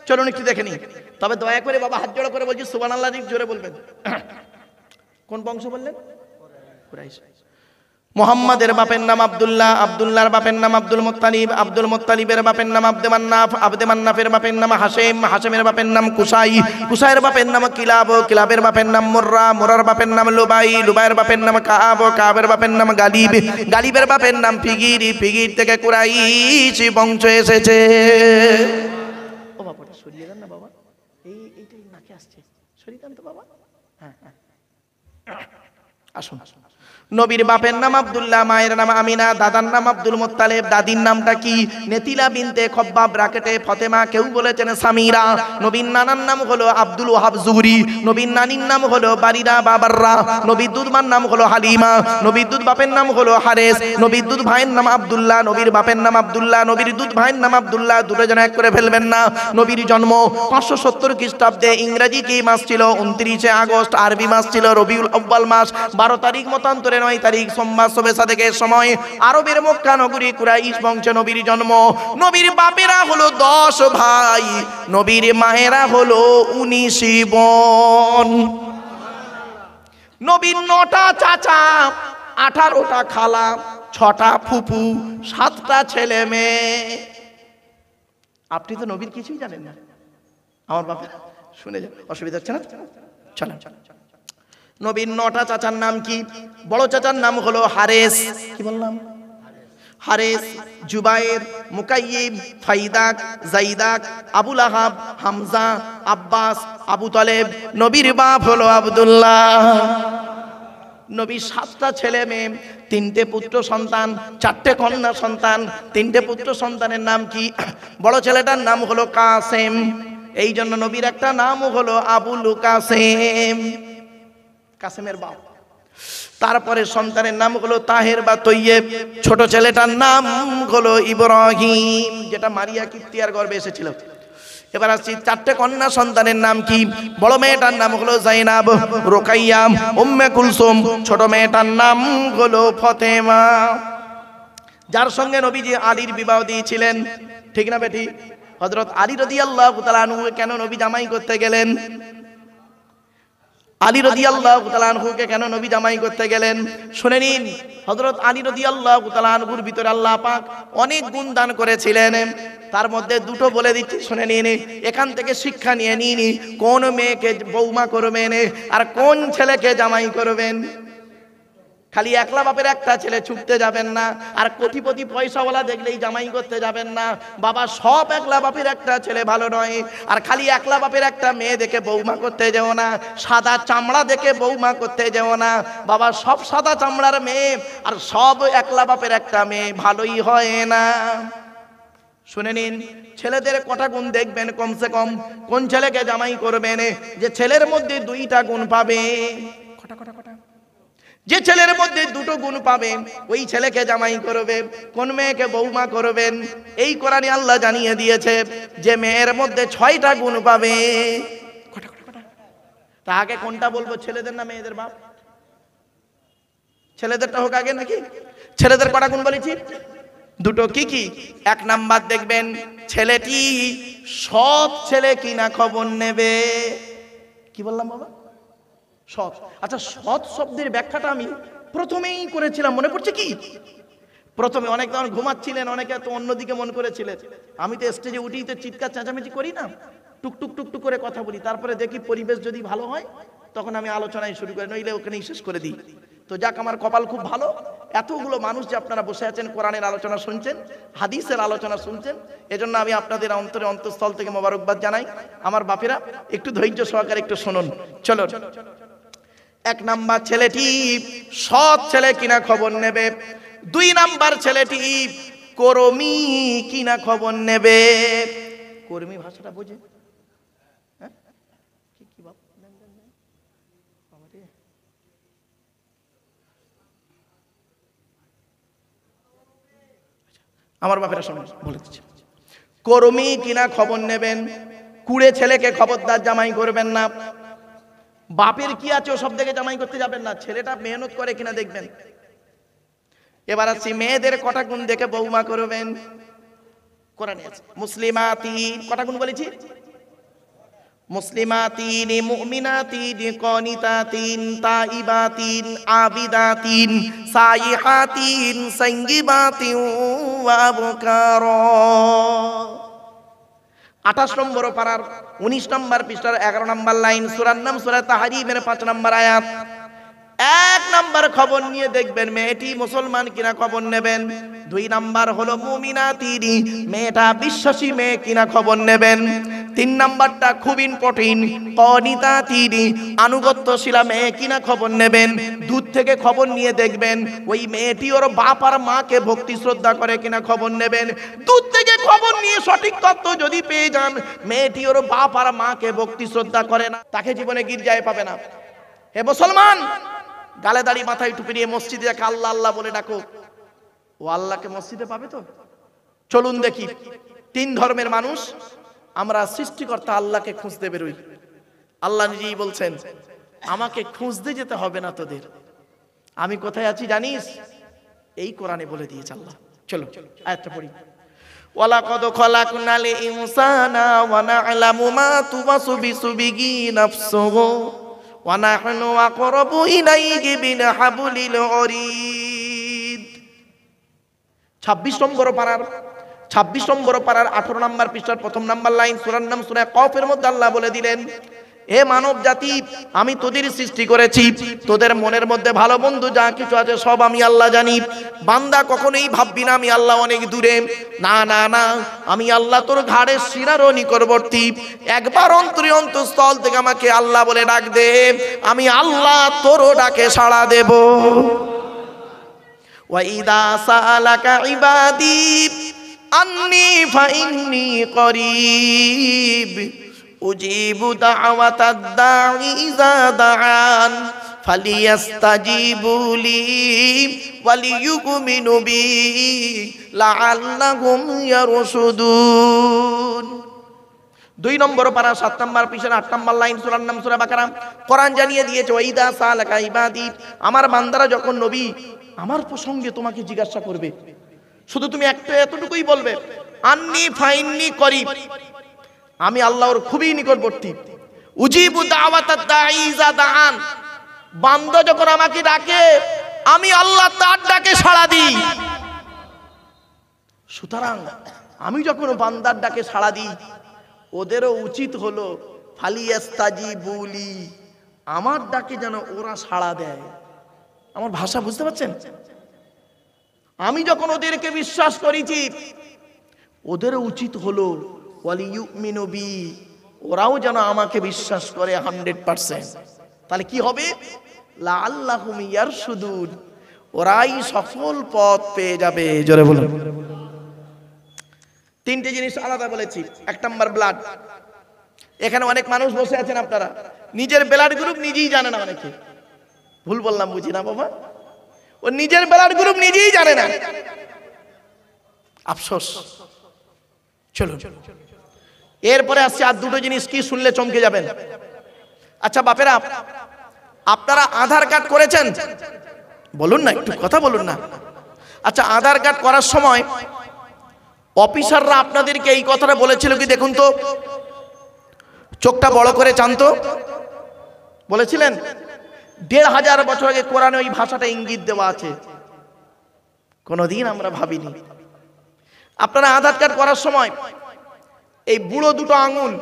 চলুন একটু দেখে নিই। তবে দয়া করে বাবা হাত জোড়া করে বলছি সুবহানাল্লাহ জোরে বলবেন। কোন বংশ বললেন? কুরাইশ। মুহাম্মাদের বাপের নাম আব্দুল্লাহ, আব্দুল্লাহর বাপের নাম আব্দুল মুত্তালিব, আব্দুল মুত্তালিবের বাপের নাম আব্দে মান্নাফ, আব্দে মান্নাফের বাপের নাম হাশেম, হাশেমের বাপের নাম কুসাই, কুসাইয়ের বাপের নাম কিলাব, কিলাবের বাপের নাম মুররা, মুরার বাপের নাম লুবাই, লুবাইয়ের বাপের নাম কাব, কাবের বাপের নাম গালিব, গালিবের বাপের নাম ফিগির, ফিগির থেকে কুরাইশ বংশ এসেছে। ও বাবাটা সরিয়ে দেন না বাবা, এইটাই নাকে আসছে, সরিয়ে দেন তো বাবা। হ্যাঁ হ্যাঁ, আসুন। নবীর বাপের নাম আব্দুল্লাহ, মায়ের নাম আমিনা, দাদার নাম আব্দুল মুত্তালিব, দাদির নামটা কি? নেতিলা বিনতে খব্বাব ব্রাকেটে ফতেমা, কেউ বলেছেন সামিরা। নবীর নানার নাম হলো আব্দুল ওয়াহাব জুহরি, নবীর নানির নাম হলো বারিরা বাবাররা, নবীর দুধমার নাম হলো হালিমা, নবীর দুধ বাপের নাম হলো হারেস, নবীর দুধ ভাইয়ের নাম আব্দুল্লাহ, নবীর বাপের নাম আব্দুল্লাহ, নবীর দুধ ভাইয়ের নাম আব্দুল্লাহ, দুটো জন এক করে ফেলবেন না। নবীর জন্ম 570 খ্রিস্টাব্দে, ইংরেজি কি মাস ছিল? 29শে আগস্ট, আরবি মাস ছিল রবিউল আউয়াল মাস, 12 তারিখ মতান্তরে 9 তারিখ সোমবার শবে সাদেকের সময় আরবের মক্কা নগরী কুরাইশ বংশে নবীর জন্ম। নবীর বাপেরা হলো 10 ভাই, নবীর মায়েরা হলো 19 বোন। নবীর 9টা চাচা, 18টা খালা, 6টা ফুফু, 7টা ছেলে মেয়ে। আপনি তো নবীর কিছুই জানেন না। আমার বাবা শুনে যান, অসুবিধা হচ্ছে না? চলেন। নবীর 9টা চাচার নাম কি? বড় চাচার নাম হলো হারেস, কি বললাম? হারেস, জুবায়ের, মুকাইয়িব, ফাইদাক, জাইদাক, আবুল আহাব, হামজা, আব্বাস, আবু তালেব। নবীর বাপ হলো আব্দুল্লাহ। নবীর 7টা ছেলে মেয়ে, 3টে পুত্র সন্তান, 4টে কন্যা সন্তান। 3টে পুত্র সন্তানের নাম কি? বড় ছেলেটার নাম হলো কাসেম, এই জন্য নবীর একটা নাম হলো আবুল কাসেম, কাসেমের বাপ। তারপরে সন্তানের নাম হলো তাহের বা তৈয়েব, ছোট ছেলেটার নাম হলো ইব্রাহিম, যেটা মারিয়া কিপ্তিয়ার গর্ভে এসেছিল। এবার আসছি 4টে কন্যা সন্তানের নাম কি? বড় মেয়েটার নাম হলো জাইনাব, রোকাইয়া, উম্মে কুলসুম, ছোট মেয়েটার নাম হলো ফতেমা, যার সঙ্গে নবীজি আলীর বিবাহ দিয়েছিলেন। ঠিক না বেটি? হযরত আলী রাদিয়াল্লাহু তাআলা আনহু কেন নবী জামাই করতে গেলেন? আলী রাদিয়াল্লাহু তাআলা আনহুকে কেন নবী জামাই করতে গেলেন? শুনে নিন, হযরত আলী রাদিয়াল্লাহু তাআলা আনহুর ভিতরে আল্লাহ পাক অনেক গুণ দান করেছিলেন, তার মধ্যে দুটো বলে দিচ্ছি, শুনে নিন। এখান থেকে শিক্ষা নিয়ে নিন, কোন মেয়েকে বৌমা করবেন আর কোন ছেলেকে জামাই করবেন। খালি একলা বাপের একটা ছেলে ছুটতে যাবেন না, আর কোটিপতি পয়সাওয়ালা দেখলেই জামাই করতে যাবেন না। বাবা, সব একলা বাপের একটা ছেলে ভালো নয়, আর খালি একলা বাপের একটা মেয়ে দেখে বৌমা করতে যেও না, সাদা চামড়া দেখে বৌমা করতে যেও না। বাবা, সব সাদা চামড়ার মেয়ে আর সব একলা বাপের একটা মেয়ে ভালোই হয় না। শুনে নিন, ছেলেদের কটা গুণ দেখবেন কমসে কম, কোন ছেলেকে জামাই করবেন যে ছেলের মধ্যে 2টা গুণ পাবে। কটা কটা কটা? যে ছেলের মধ্যে 2টো গুণ পাবে ওই ছেলেকে জামাই করবে। কোন মেয়েকে বৌমা করবেন? এই কোরআনে আল্লাহ জানিয়ে দিয়েছে যে মেয়ের মধ্যে 6টা গুণ পাবে। কটা কটা কটা? তা আগে কোনটা বলবো, ছেলেদের না মেয়েদের? বাপ, ছেলেদেরটা হোক আগে নাকি? ছেলেদের কটা গুণ বলেছি? 2টো। কি কি? 1 নাম্বার দেখবেন, ছেলেটি সৎ ছেলে কিনা খবর নেবে। কি বললাম বাবা? সৎ। আচ্ছা, সৎ শব্দের ব্যাখ্যাটা আমি প্রথমেই করেছিলাম, মনে পড়ছে কি? প্রথমে অনেক ঘুমাচ্ছিলেন, অনেকে তো অন্যদিকে মন করেছিলেন। আমি তো স্টেজে উঠেই তো চিৎকার চেঁচামেচি করি না, টুকটুক টুকটুক করে কথা বলি, তারপরে দেখি পরিবেশ যদি ভালো হয় তখন আমি আলোচনায় শুরু করি, নইলে ওখানেই শেষ করে দিই। তো যাক, আমার কপাল খুব ভালো, এতগুলো মানুষ যে আপনারা বসে আছেন, কোরআনের আলোচনা শুনছেন, হাদিসের আলোচনা শুনছেন, এজন্য আমি আপনাদের অন্তরে অন্তঃস্থল থেকে মোবারকবাদ জানাই। আমার বাপেরা একটু ধৈর্য সহকারে একটু শুনুন। চলো, 1 নাম্বার ছেলেটি সৎ ছেলে কিনা খবর নেবে, 2 নাম্বার ছেলেটি কর্মী কিনা খবর নেবে। কর্মী ভাষাটা বোঝে? হ্যাঁ, কি বাপ আমার বাপেরা শুনুন, বলে দিচ্ছি, কর্মী কিনা খবর নেবেন। কুড়ে ছেলেকে খবরদার জামাই করবেন না। বাপের কি আছে ও সব দেখে জামাই করতে যাবেন না, ছেলেটা মেহনত করে কিনা দেখবেন। এবার আসছি মেয়েদের কটা গুণ দেখে বৌমা করবেন। কোরআনে আছে মুসলিমাতিন, কটা গুণ বলেছি? মুসলিমাতিন, মুমিনাতিন, কনিতাতিন, তাইবাতিন, আবিদাতিন, সাইহাতিন, সাইয়্যিবাতিন ওয়া আবকারা। 28 নম্বর পারার 19 নম্বর পৃষ্ঠার 11 নম্বর লাইন, সূরার নাম সূরা তাহরীমের 5 নম্বর আয়াত। 1 নাম্বার খবর নিয়ে দেখবেন মেয়েটি মুসলমান কিনা খবর নেবেন। 2 নাম্বার হলো মুমিনাতিন, মেয়েটা বিশ্বাসী মেয়ে কিনা খবর নেবেন। 3 নাম্বারটা খুব ইম্পর্টেন্ট, কনিতাতিন, আনুগত্যশীলা মেয়ে কিনা খবর নেবেন। দূর থেকে খবর নিয়ে দেখবেন ওই মেয়েটি ওর বাপ আর মাকে ভক্তি শ্রদ্ধা করে কিনা খবর নেবেন। দূর থেকে খবর নিয়ে সঠিক তথ্য যদি পেয়ে যান মেয়েটি ওর বাপ আর মাকে ভক্তি শ্রদ্ধা করে না, তাকে জীবনে গির্জায় পাবে না। হে মুসলমান, গালে দাড়ি মাথায় টুপি নিয়ে মসজিদে যাকে আল্লাহ আল্লাহ বলে ডাকো, ও আল্লাহকে মসজিদে পাবে তো? চলুন দেখি, 3 ধর্মের মানুষ আমরা সৃষ্টিকর্তা আল্লাহকে খুঁজতে বেরোই। আল্লাহ নিজেই বলছেন আমাকে খুঁজতে যেতে হবে না তোদের, আমি কোথায় আছি জানিস? এই কোরআনে বলে দিয়েছে আল্লাহ। চলো আয়াতটা পড়ি। ওয়ালাকাদ খলাকনাল ইনসানা ওয়া না'লামু মা তুওয়াসবিসু বিহি নাফসুহু ওয়া নাহনু আকরাবু ইলাইহি মিন হাবলিল ওয়ারিদ। 26 নম্বর পারার 18 নম্বর পৃষ্ঠার 1 নম্বর লাইন, সূরার নাম সূরা কফের মধ্যে আল্লাহ বলে দিলেন, হে মানব জাতি, আমি তোদের সৃষ্টি করেছি, তোদের মনের মধ্যে ভালো মন্দ যা কিছু আছে সব আমি আল্লাহ জানি। বান্দা কখনোই ভাববি না আমি আল্লাহ অনেক দূরে, না না না, আমি আল্লাহ তোর ঘাড়ের শিরারও নিকটবর্তী। একবার অন্তঃস্থল থেকে আমাকে আল্লাহ বলে ডাক দে, আমি আল্লাহ তোরও ডাকে সাড়া দেব। ওয়া ইদা সালাকা ইবাদি আন্নি ফাইন্নি করিব উজিবু দাওয়াতাদ দাঈ ইযা দাআন ফালিয়াস্তাজিবু লি ওয়ালিয়ুমিনু বি লাআল্লাহুম ইয়ারশুদুন। 2 নম্বর পারা 7 নম্বর পৃষ্ঠার 8 নম্বর লাইন, সূরার নাম সূরা বাকারা। কোরআন জানিয়ে দিয়েছে ওয়াইদা সালাকা ইবাদি, আমার বান্দারা যখন নবী আমার প্রসঙ্গে তোমাকে জিজ্ঞাসা করবে, শুধু তুমি একটা এতটুকুই বলবে, আন্নি ফাইন্নি করিব, আমি আল্লাহর খুবই নিকটবর্তী। উজিবু দাওয়াতাদ দাঈ ইযা দাআন, বান্দা যখন আমাকে ডাকে আমি আল্লাহ তার ডাকে সাড়া দিই। সুতরাং আমি যখন বান্দার ডাকে সাড়া দিই ওদেরও উচিত হলো ফালিয়াস্তাজিবু লি, আমার ডাকে যেন ওরা সাড়া দেয়। আমার ভাষা বুঝতে পারছেন? আমি যখন ওদেরকে বিশ্বাস করেছি ওদেরও উচিত হলো ওয়ালিয়ুমিনু বি, ওরাও যেন আমাকে বিশ্বাস করে 100%। তাহলে কি হবে? লাআল্লাহুম ইয়ারশুদুন, ওরাই সফল পথ পেয়ে যাবে। জোরে বলুন। 3টে জিনিস আলাদা বলেছি। 1 নাম্বার ব্লাড। এখানে অনেক মানুষ বসে আছেন, আপনারা নিজের ব্লাড গ্রুপ নিজেই জানে না। অনেকে ভুল বললাম বুঝি না বাবা, ও নিজের ব্লাড গ্রুপ নিজেই জানে না, আফসোস। চলো এরপরে আসছে আর 2টো জিনিস, কি শুনলে চমকে যাবেন। আচ্ছা বাপেরা, আপনারা আধার কার্ড করেছেন? বলুন না, একটু কথা বলুন না। আচ্ছা, আধার কার্ড করার সময় অফিসাররা আপনাদেরকে এই কথাটা বলেছিল কি? দেখুন তো, চোখটা বড় করে চান তো, বলেছিলেন? 1500 বছর আগে কোরআনে ওই ভাষাটা ইঙ্গিত দেওয়া আছে, কোনদিন আমরা ভাবিনি। আপনারা আধার কার্ড করার সময় এই বুড়ো 2টো আঙুল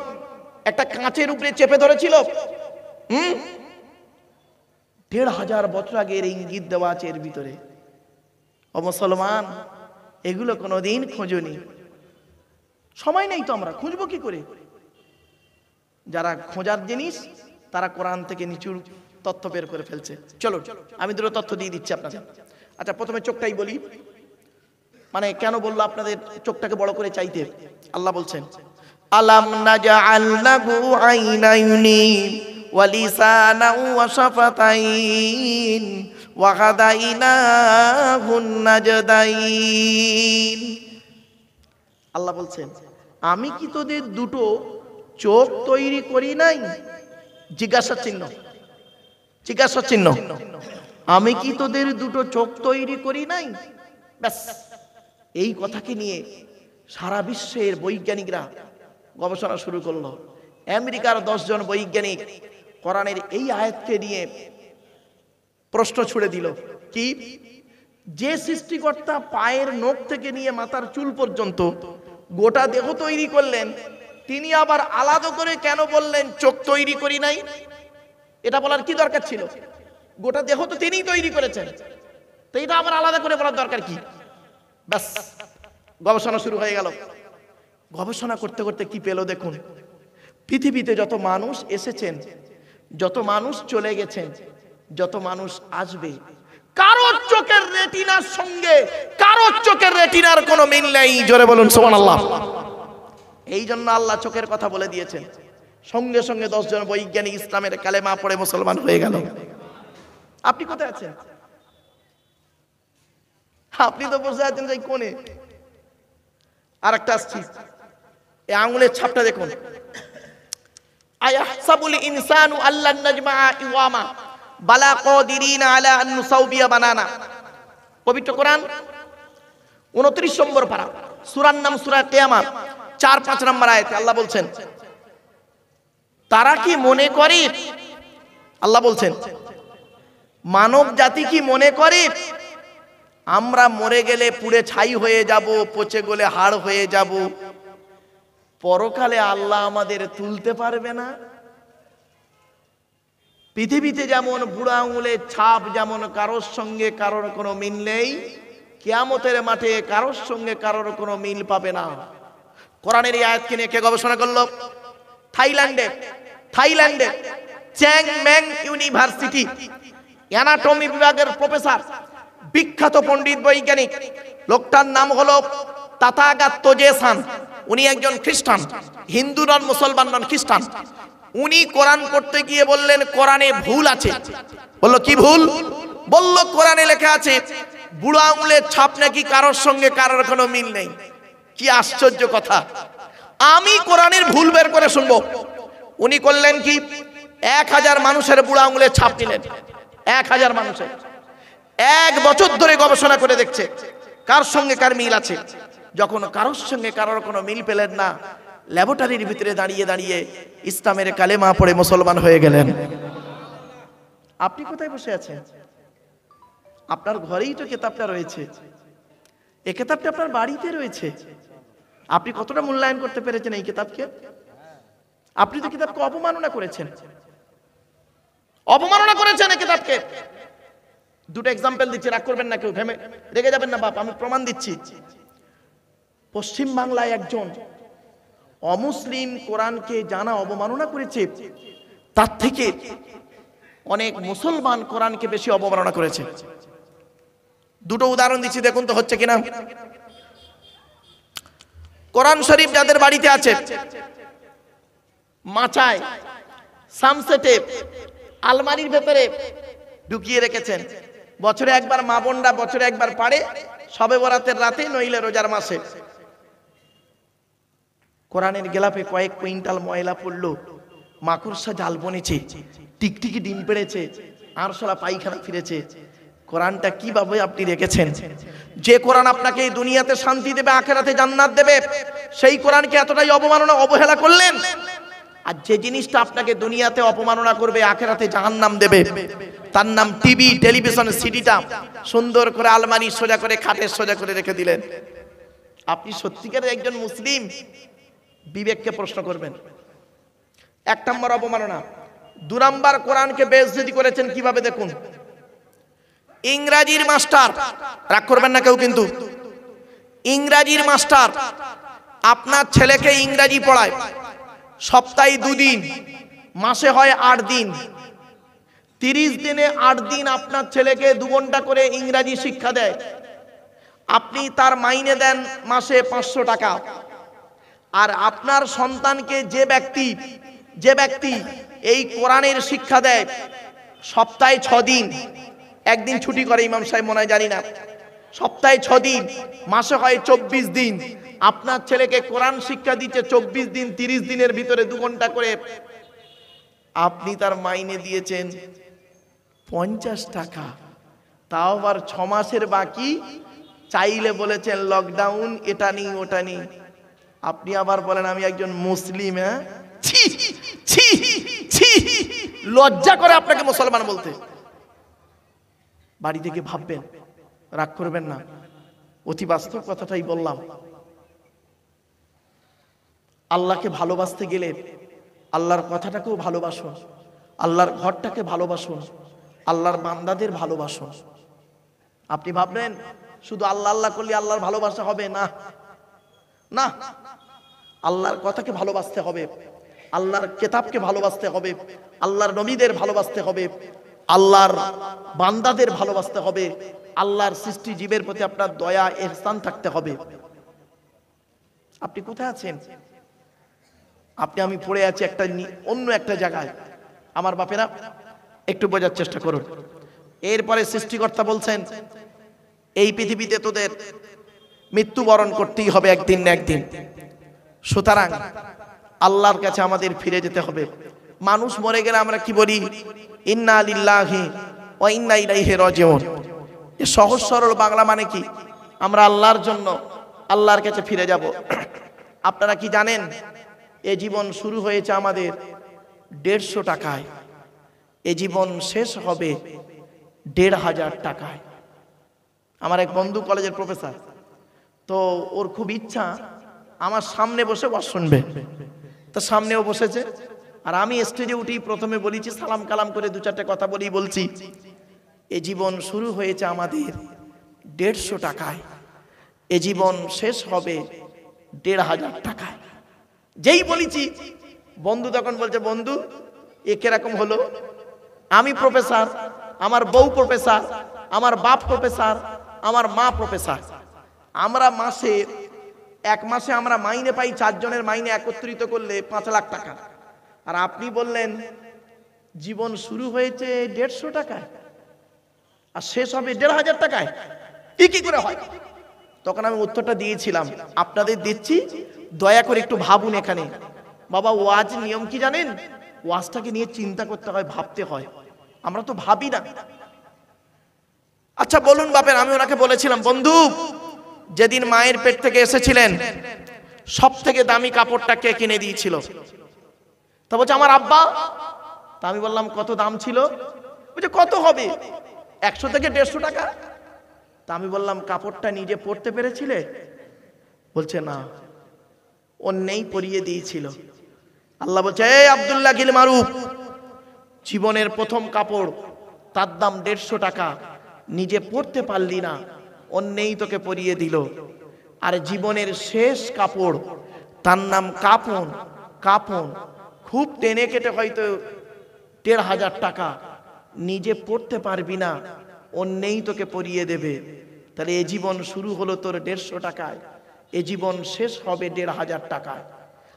একটা কাঁচের উপরে চেপে ধরেছিল। ১৫০০ বছর আগের ইঙ্গিত দেওয়া আছে এর ভিতরে। ও মুসলমান, এগুলো কোনোদিন খোঁজনি, সময় নেই তো আমরা খুঁজবো কি করে? যারা খোঁজার জিনিস তারা কোরআন থেকে নিচুর তথ্য বের করে ফেলছে। চলো আমি দুটো তথ্য দিয়ে দিচ্ছি আপনাদের। আচ্ছা, প্রথমে চোখটাই বলি, মানে কেন বললো আপনাদের চোখটাকে বড় করে চাইতে। আল্লাহ বলছেন, আলাম নাজআল লাহু আইনাইনি ওয়া লিসানান ওয়া শাফাতাইন ওয়া হাদাইনাহুন নাজদাইন। আল্লাহ বলছেন, আমি কি তোদের দুটো চোখ তৈরি করি নাই? জিজ্ঞাসা চিহ্ন, জিজ্ঞাসা চিহ্ন। আমি কি তোদের দুটো চোখ তৈরি করি নাই? ব্যাস, এই কথাকে নিয়ে সারা বিশ্বের বৈজ্ঞানিকরা গবেষণা শুরু করলো। আমেরিকার 10 জন বৈজ্ঞানিক কোরআনের এই আয়াতকে নিয়ে প্রশ্ন ছুড়ে দিল, কি যে সৃষ্টিকর্তা পায়ের নখ থেকে নিয়ে মাথার চুল পর্যন্ত গোটা দেহ তৈরি করলেন, তিনি আবার আলাদা করে কেন বললেন চোখ তৈরি করি নাই? এটা বলার কি দরকার ছিল? গোটা দেহ তো তিনিই তৈরি করেছেন, তো এটা আবার আলাদা করে বলার দরকার কি? ব্যাস, গবেষণা শুরু হয়ে গেল। গবেষণা করতে করতে কি পেল দেখুন। পৃথিবীতে যত মানুষ এসেছেন, যত মানুষ চলে গেছেন, যত মানুষ আসবে, কারোর চোখের রেটিনার সঙ্গে কারোর চোখের রেটিনার কোনো মিল নেই। জোরে বলুন সুবহানাল্লাহ। এই জন্য আল্লাহ চোখের কথা বলে দিয়েছেন। সঙ্গে সঙ্গে 10 জন বৈজ্ঞানিক ইসলামের কালেমা পড়ে মুসলমান হয়ে গেল। আপনি কোথায় আছেন? আপনি তো বসে আছেন যে কোণে। আর একটা আসছি, এই আঙ্গুলের ছাপটা দেখুন। আয়াহসাবুল ইনসানু আল্লান নাজমা'a ইওয়ামা বালা কাদিরিনা আলা আন নুসাউবিয়া বানানা। পবিত্র কোরআন 29 নম্বর পারা, সূরার নাম সূরা কিয়ামত, 4-5 নম্বর আয়াতে আল্লাহ বলছেন, তারা কি মনে করে, আল্লাহ বলছেন, মানব জাতি কি মনে করে আমরা মরে গেলে পুড়ে ছাই হয়ে যাব, পচে গলে হাড় হয়ে যাব, পরকালে আল্লাহ আমাদের তুলতে পারবে না? পৃথিবীতে যেমন বুড়া আঙুলের ছাপ যেমন কারোর সঙ্গে কারোর কোনো মিল নেই, কিয়ামতের মাঠে কারোর সঙ্গে কারোর কোনো মিল পাবে না। কোরআনের এই আয়াতকে নিয়ে কে গবেষণা করলো? থাইল্যান্ডে চ্যাং ম্যাং ইউনিভার্সিটি অ্যানাটমি বিভাগের প্রফেসর, বিখ্যাত পণ্ডিত বৈজ্ঞানিক, লোকটার নাম হলো তাথাগাত জেসান। উনি একজন খ্রিস্টান, হিন্দু নন, মুসলমান নন, খ্রিস্টান। উনি কোরআন পড়তে গিয়ে বললেন কোরআনে ভুল আছে। বলল কি ভুল? বলল কোরআনে লেখা আছে বুড়ো আঙুলের ছাপ নাকি কারোর সঙ্গে কারোর কোনো মিল নেই। কি আশ্চর্য কথা! আমি কোরআনের ভুল বের করে শুনবো। উনি করলেন কি, 1000 মানুষের বুড়ো আঙুলের ছাপ নিলেন। 1000 মানুষের 1 বছর ধরে গবেষণা করে দেখছে কার সঙ্গে কার মিল আছে। যখন কারোর সঙ্গে কারোর কোনো মিল পেলেন না, ল্যাবরেটরির ভিতরে দাঁড়িয়ে দাঁড়িয়ে ইসলামের কালেমা পড়ে মুসলমান হয়ে গেলেন। আপনি কোথায় বসে আছেন? আপনার ঘরেই তো কিতাবটা রয়েছে। এই কিতাবটা আপনার বাড়িতে রয়েছে। আপনি কতটা মূল্যায়ন করতে পেরেছেন এই কিতাবকে? আপনি তো কিতাবকে অপমাননা করেছেন, অপমাননা করেছেন এই কিতাবকে। দুটো এক্সাম্পল দিচ্ছি, রাগ করবেন না, কেউ রেগে যাবেন না বাপ, আমি প্রমাণ দিচ্ছি। পশ্চিম বাংলায় একজন অমুসলিম কোরআনকে জানা অবমাননা করেছে, তার থেকে অনেক মুসলমান কোরআনকে বেশি অবমাননা করেছে। দুটো উদাহরণ দিচ্ছি, দেখুন তো হচ্ছে কিনা। কোরআন শরীফ যাদের বাড়িতে আছে, মাচায়, সামসেটে, আলমারির ভেতরে ঢুকিয়ে রেখেছেন। বছরে একবার মা বোনরা বছরে একবার পারে, শবে বরাতের রাতে নইলে রোজার মাসে। কোরআনের গেলাপে কয়েক কুইন্টাল ময়লা পড়লো, মাকড়সা জাল বনেছে, টিকটিকি ডিম পেড়েছে, আরশোলা পায়খানা ফিরেছে। কোরআনটা কিভাবে আপনি রেখেছেন? যে কোরআন আপনাকে এই দুনিয়াতে শান্তি দেবে, আখিরাতে জান্নাত দেবে, সেই কোরআনকে এতটাই অবমাননা অবহেলা করলেন। আর যে জিনিসটা আপনাকে দুনিয়াতে অপমাননা করবে, আখিরাতে জাহান্নাম দেবে, তার নাম টিভি, টেলিভিশন, সিডিটা সুন্দর করে আলমারি সোজা করে খাটে সোজা করে রেখে দিলেন। আপনি সত্যিকারের একজন মুসলিম, বিবেককে প্রশ্ন করবেন। এক নম্বর অবমাননা। 2 নম্বর, কোরআনকে বেইজ্জতি করেছেন কিভাবে দেখুন। ইংরেজির মাস্টার, রাগ করবেন না কেউ, কিন্তু ইংরেজির মাস্টার আপনার ছেলেকে ইংরেজি পড়ায় সপ্তাহে 2 দিন, মাসে হয় 8 দিন, 30 দিনে 8 দিন আপনার ছেলেকে 2 ঘন্টা করে ইংরেজি শিক্ষা দেয়। আপনি তার মাইনে দেন মাসে 500 টাকা। আর আপনার সন্তানকে যে ব্যক্তি এই কোরআনের শিক্ষা দেয় সপ্তাহে 6 দিন, একদিন ছুটি করে ইমাম সাহেব মনে হয়, জানি না, সপ্তাহে 6 দিন, মাসে হয় 24 দিন, আপনার ছেলেকে কোরআন শিক্ষা দিচ্ছে 24 দিন, 30 দিনের ভিতরে 2 ঘন্টা করে। আপনি তার মাইনে দিয়েছেন 50 টাকা, তাও আবার 6 মাসের বাকি। চাইলে বলেছেন লকডাউন, এটা নেই ওটা নেই। আপনি আবার বলেন আমি একজন মুসলিম। হ্যাঁ, ছি ছি ছি, লজ্জা করে আপনাকে মুসলমান বলতে। বাড়ি থেকে ভাববেন, রাগ করবেন না, অতি বাস্তব কথাটাই বললাম। আল্লাহকে ভালোবাসতে গেলে আল্লাহর কথাটাকেও ভালোবাসুন, আল্লাহর ঘরটাকে ভালোবাসুন, আল্লাহর বান্দাদের ভালোবাসুন। আপনি ভাববেন শুধু আল্লাহ আল্লাহ করলে আল্লাহর ভালোবাসা হবে না, না, আল্লাহর কথাকে ভালোবাসতে হবে, আল্লাহর কিতাবকে ভালোবাসতে হবে, আল্লাহর নবীদের ভালোবাসতে হবে, আল্লাহর বান্দাদের ভালোবাসতে হবে, আল্লাহর সৃষ্টি জীবের প্রতি আপনার দয়া ইহসান থাকতে হবে। আপনি কোথায় আছেন? আমি পড়ে আছি অন্য একটা জায়গায়। আমার বাপেরা, একটু বোঝার চেষ্টা করুন। এরপরে সৃষ্টিকর্তা বলছেন এই পৃথিবীতে তোদের মৃত্যুবরণ করতেই হবে একদিন না একদিন। সুতরাং আল্লাহর কাছে আমাদের ফিরে যেতে হবে। মানুষ মরে গেলে আমরা কি বলি? ইন্না লিল্লাহি ওয়া ইন্না ইলাইহি রাজিউন। এই সহজ সরল বাংলা মানে কি? আমরা আল্লাহর জন্য আল্লাহর কাছে ফিরে যাব। আপনারা কি জানেন এই জীবন শুরু হয়েছে আমাদের 150 টাকায়, এই জীবন শেষ হবে 1500 টাকায়। আমার এক বন্ধু কলেজের প্রফেসর, তো ওর খুব ইচ্ছা আমার সামনে বসে ওয়াজ শুনবে, তো সামনেও বসেছে। আর আমি স্টেজে উঠেই প্রথমে বলেছি, সালাম কালাম করে 2-4টে কথা বলছি এ জীবন শুরু হয়েছে আমাদের 150 টাকায়, এ জীবন শেষ হবে 1500 টাকায়। যেই বলেছি বন্ধু তখন বলছে, বন্ধু এ কিরকম হলো? আমি প্রফেসর, আমার বউ প্রফেসর, আমার বাপ প্রফেসর, আমার মা প্রফেসর, আমরা এক মাসে আমরা মাইনে পাই 4 জনের মাইনে একত্রিত করলে 5 লাখ টাকা। আর আপনি বললেন জীবন শুরু হয়েছে 150 টাকায় আর শেষ হবে 1500 টাকায়, কি করে হয়? তখন আমি উত্তরটা দিয়েছিলাম, আপনাদের দিচ্ছি, দয়া করে একটু ভাবুন। এখানে বাবা ওয়াজ নিয়ম কি জানেন? ওয়াজটাকে নিয়ে চিন্তা করতে হয়, ভাবতে হয়, আমরা তো ভাবি না। আচ্ছা বলুন বাপের, আমি ওনাকে বলেছিলাম, বন্ধু যেদিন মায়ের পেট থেকে এসেছিলেন সব থেকে দামি কাপড়টা কে কিনে দিয়েছিল? তা বলছে আমার আব্বা। তা আমি বললাম কত দাম ছিল? বলছে কত হবে, 100 থেকে 150 টাকা। তা আমি বললাম কাপড়টা নিজে পরতে পেরেছিলে? বলছে না, অন্যই পরিয়ে দিয়েছিল। আল্লাহ বলছে, এই আব্দুল্লাহ গিল মারুফ, জীবনের প্রথম কাপড় তার দাম 150 টাকা, নিজে পরতে পারলি না, অন্যই তোকে পরিয়ে দিল। আর জীবনের শেষ কাপড় তার নাম কাফন। কাফন খুব টেনে কেটে হয়তো 1500 টাকা, নিজে পড়তে পারবি না, অন্যই তোকে পরিয়ে দেবে। তাহলে এ জীবন শুরু হলো তোর 150 টাকায়, এ জীবন শেষ হবে 1500 টাকায়।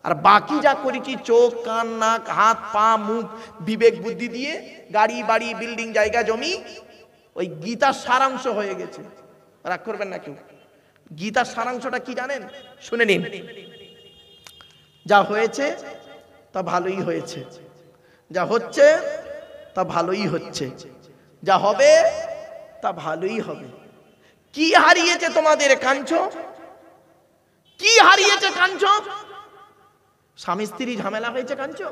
আর বাকি যা করেছি চোখ কান নাক হাত পা মুখ বিবেক বুদ্ধি দিয়ে, গাড়ি বাড়ি বিল্ডিং জায়গা জমি, ওই গীতার সারাংশ হয়ে গেছে। রাগ করবেন না কেউ। গীতার সারাংশটা কি জানেন? শুনে নিন। যা হয়েছে তা ভালোই হয়েছে, যা হচ্ছে তা ভালোই হচ্ছে, যা হবে তা ভালোই হবে। কি হারিয়েছে তোমাদের কাঞ্চো? কি হারিয়েছে কাঞ্চো? স্বামী স্ত্রী ঝামেলা হয়েছে কাঞ্চো?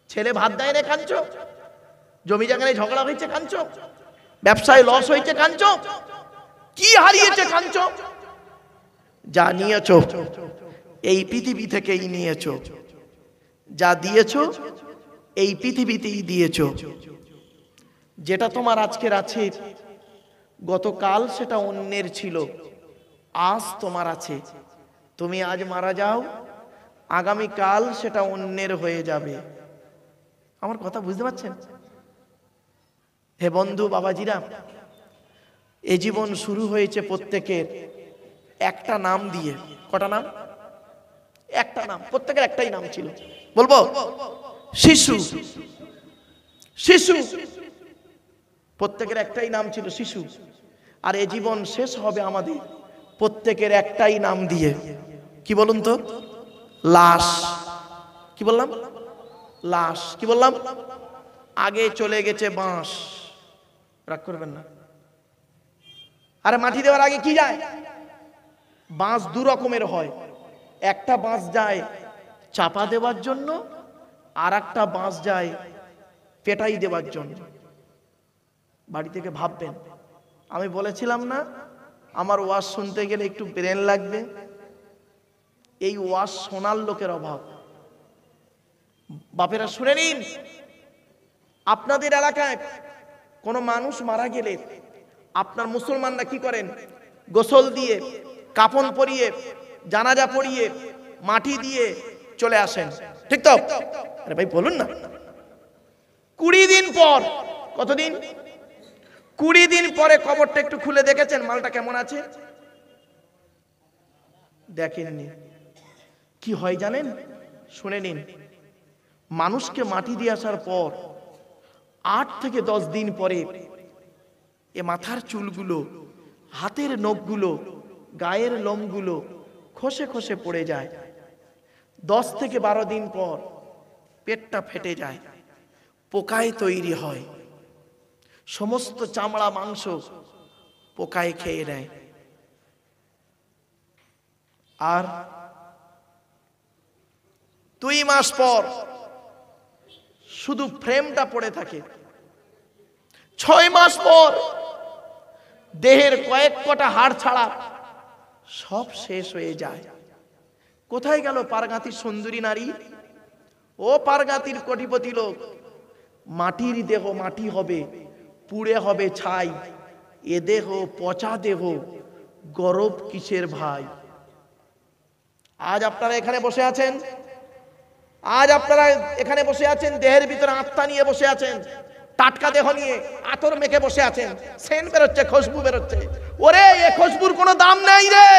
ছেলে ভাত দেয় না কাঞ্চো? জমি জায়গায় ঝগড়া হয়েছে কাঞ্চো? ব্যবসায় লস হয়েছে কাঞ্চো? কি হারিয়েছে কাঞ্চো? যা নিয়েছো এই পৃথিবী থেকেই নিয়েছো, যা দিয়েছো এই পৃথিবীতেই দিয়েছো। যেটা তোমার আজকের আছে, গতকাল সেটা অন্যের ছিল, আজ তোমার আছে। তুমি আজ মারা যাও, আগামীকাল সেটা অন্যের হয়ে যাবে। আমার কথা বুঝতে পারছেন? হে বন্ধু বাবাজিরা, এ জীবন শুরু হয়েছে প্রত্যেকের একটা নাম দিয়ে। কটা নাম? একটা নাম, প্রত্যেকের একটাই নাম ছিল। বলবো? শিশু। শিশু, প্রত্যেকের একটাই নাম ছিল, শিশু। আর এ জীবন শেষ হবে আমাদের প্রত্যেকের একটাই নাম দিয়ে। কি বলুন তো? লাশ। কি বললাম? লাশ। কি বললাম? আগে চলে গেছে বাঁশ। রাগ করবেন না। আরে মাটি দেওয়ার আগে কি যায়? বাঁশ দু রকমের হয়, একটা বাঁশ যায় চাপা দেওয়ার জন্য, আর একটা বাঁশ যায় পেটাই দেওয়ার জন্য। বাড়ি থেকে ভাববেন, আমি বলেছিলাম না আমার ওয়াজ শুনতে গেলে একটু ব্রেন লাগবে। এই ওয়াজ শোনার লোকের অভাব। বাপেরা শুনে নিন, আপনাদের এলাকায় কোনো মানুষ মারা গেলে আপনার মুসলমানরা কি করেন? গোসল দিয়ে, কাফন পরিয়ে, জানাজা পড়িয়ে, মাটি দিয়ে চলে আসেন, ঠিক তো? আরে ভাই বলুন না। 20 দিন পর, কতদিন? 20 দিন পরে কবরটা একটু খুলে দেখেছেন মালটা কেমন আছে? দেখেননি। কি হয় জানেন? শুনে নিন, মানুষকে মাটি দিয়ে আসার পর 8 থেকে 10 দিন পরে এ মাথার চুলগুলো, হাতের নখগুলো, গায়ের লোমগুলো খসে খসে পড়ে যায়। 10 থেকে 12 দিন পর পেটটা ফেটে যায়, পোকায় তৈরি হয়, সমস্ত চামড়া মাংস পোকায় খেয়ে নেয়। আর 2 মাস পর শুধু ফ্রেমটা পড়ে থাকে। 6 মাস পর দেহের কয়েক কটা হাড় ছাড়া সব শেষ হয়ে যায়। কোথায় গেল পারগাতির সুন্দরী নারী? ও পারগাতির কোটিপতি লোক, মাটির দেহ মাটি হবে, পুড়ে হবে ছাই। এ দেহ পচা দেহ, গরব কিসের ভাই? আজ আপনারা এখানে বসে আছেন, আজ আপনারা এখানে বসে আছেন, দেহের ভিতরে আত্মা নিয়ে বসে আছেন, টাটকা দেহ নিয়ে আতর মেখে বসে আছেন, সেন্ট বেরোচ্ছে, খুশবু বেরোচ্ছে। ওরে এ খুশবুর কোনো দাম নেই রে,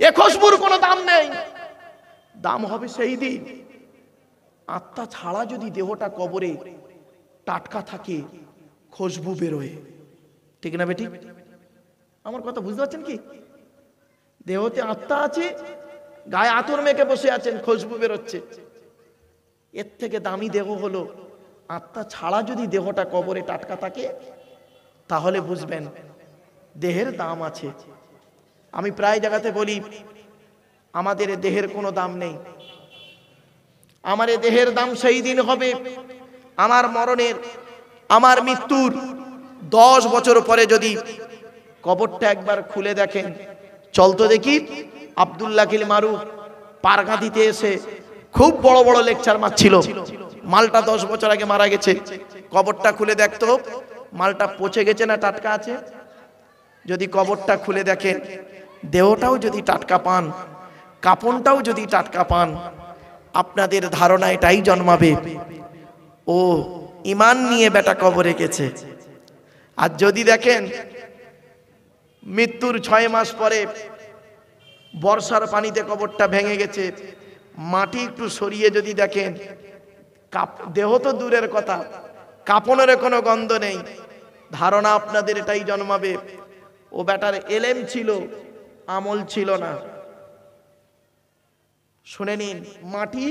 এ খুশবুর কোনো দাম নেই। দাম হবে সেই দিন আত্মা ছাড়া যদি দেহটা কবরে টাটকা থাকে, খুশবু বেরোয়। ঠিক না বেটি? আমার কথা বুঝতে পারছেন কি? দেহতে আত্মা আছে, গায়ে আতর মেখে বসে আছেন, খুশবু বেরোচ্ছে। এর থেকে দামি দেহ হলো আত্মা ছাড়া যদি দেহটা কবরে টাটকা থাকে, তাহলে বুঝবেন দেহের দাম আছে। আমি প্রায় জায়গাতে বলি আমাদের দেহের কোনো দাম নেই। আমার দেহের দাম সেই দিন হবে আমার মরণের, আমার মৃত্যুর 10 বছর পরে যদি কবরটা একবার খুলে দেখেন। চলতো দেখি আব্দুল্লাহ কিল মারুফ পারগাতিতে এসে খুব বড় বড় লেকচার মারছিল। মালটা 10 বছর আগে মারা গেছে। কবরটা খুলে দেখতো মালটা পচে গেছে না টাটকা আছে। যদি কবরটা খুলে দেখেন, দেহটাও যদি টাটকা পান, কাপনটাও যদি টাটকা পান, আপনাদের ধারণা এটাই জন্মাবে ও ঈমান নিয়ে বেটা কবরে গেছে। আর যদি দেখেন মৃত্যুর 6 মাস পরে বর্ষার পানিতে কবরটা ভেঙে গেছে, মাটি একটু সরিয়ে যদি দেখেন, দেহ তো দূরের কথা, কাপনের কোনো গন্ধ নেই, ধারণা আপনাদের এটাই জন্মাবে ও বেটার এলেম ছিল, আমল ছিল না। শুনে নিন, মাটি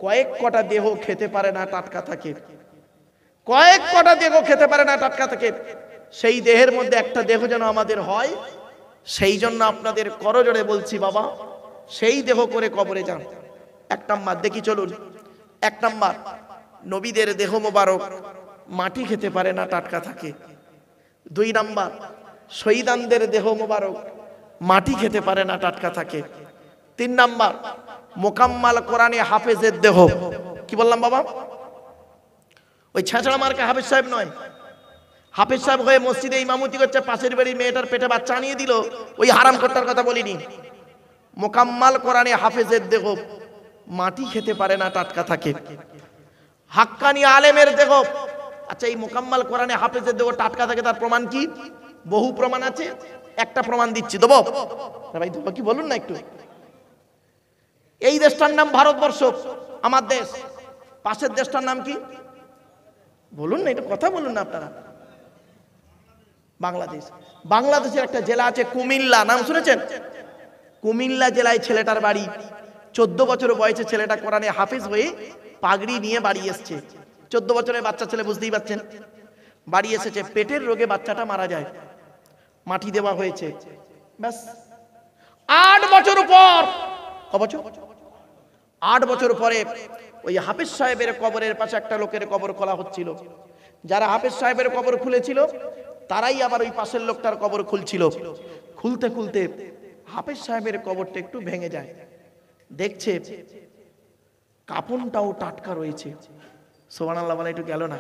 কয়েক কটা দেহ খেতে পারে না টাটকা থাকে, কয়েক কটা দেহ খেতে পারে না টাটকা থাকে। সেই দেহের মধ্যে একটা দেহ যেন আমাদের হয়, সেই জন্য আপনাদের করজোড়ে বলছি বাবা, সেই দেহ করে কবরে যান। 1 নাম্বার দেখি চলুন। 1 নাম্বার, নবীদের দেহ মোবারক মাটি খেতে পারে না টাটকা থাকে। 2 নাম্বার, শহীদানদের দেহ মোবারক মাটি খেতে পারে না টাটকা থাকে। 3 নাম্বার, মোকাম্মাল কোরআনে হাফেজের দেহ। কি বললাম বাবা? ওই ছেঁচড়া মার্কা হাফেজ সাহেব নয়। হাফেজ সাহেব হয়ে মসজিদে ইমামতি করছে, পাশের বাড়ির মেয়েটার পেটে বাচ্চা আনিয়ে দিল, ওই হারাম কর্তার কথা বলিনি। মোকাম্মাল কোরআনে হাফেজের দেহ মাটি খেতে পারে না, টাটকা থাকে। হাক্কানি আলেমের দেহ। আচ্ছা, এই মোকাম্মাল কোরআনে হাফেজের দেহ টাটকা থাকে, তার প্রমাণ কি? বহু প্রমাণ আছে, একটা প্রমাণ দিচ্ছি, দেবো ভাই? দেবো কি বলুন না একটু? এই দেশটার নাম ভারতবর্ষ, আমার দেশ। পাশের দেশটার নাম কি বলুন না, এটা কথা বলুন না আপনারা। বাংলাদেশ। বাংলাদেশের একটা জেলা আছে কুমিল্লা, নাম শুনেছেন? কুমিল্লা জেলায় ছেলেটার বাড়ি। 14 বছর বয়সে ছেলেটা কোরআনে হাফেজ হয়ে পাগড়ি নিয়ে বাড়ি এসছে। 14 বছরের বাচ্চা ছেলে, বুঝতেই পারছেন। বাড়ি এসেছে, পেটের রোগে বাচ্চাটা মারা যায়, মাটি দেওয়া হয়েছে। ব্যাস 8 বছর পর, ক বছর? 8 বছর পরে ওই হাফেজ সাহেবের কবরের পাশে একটা লোকের কবর খোলা হচ্ছিল। যারা হাফেজ সাহেবের কবর খুলেছিল তারাই আবার ওই পাশের লোকটার কবর খুলছিল। খুলতে খুলতে হাফেজ সাহেবের কবরটা একটু ভেঙে যায়, দেখছে কাফনটাও টাটকা রয়েছে। সুবহানাল্লাহ বলে একটু গেল না?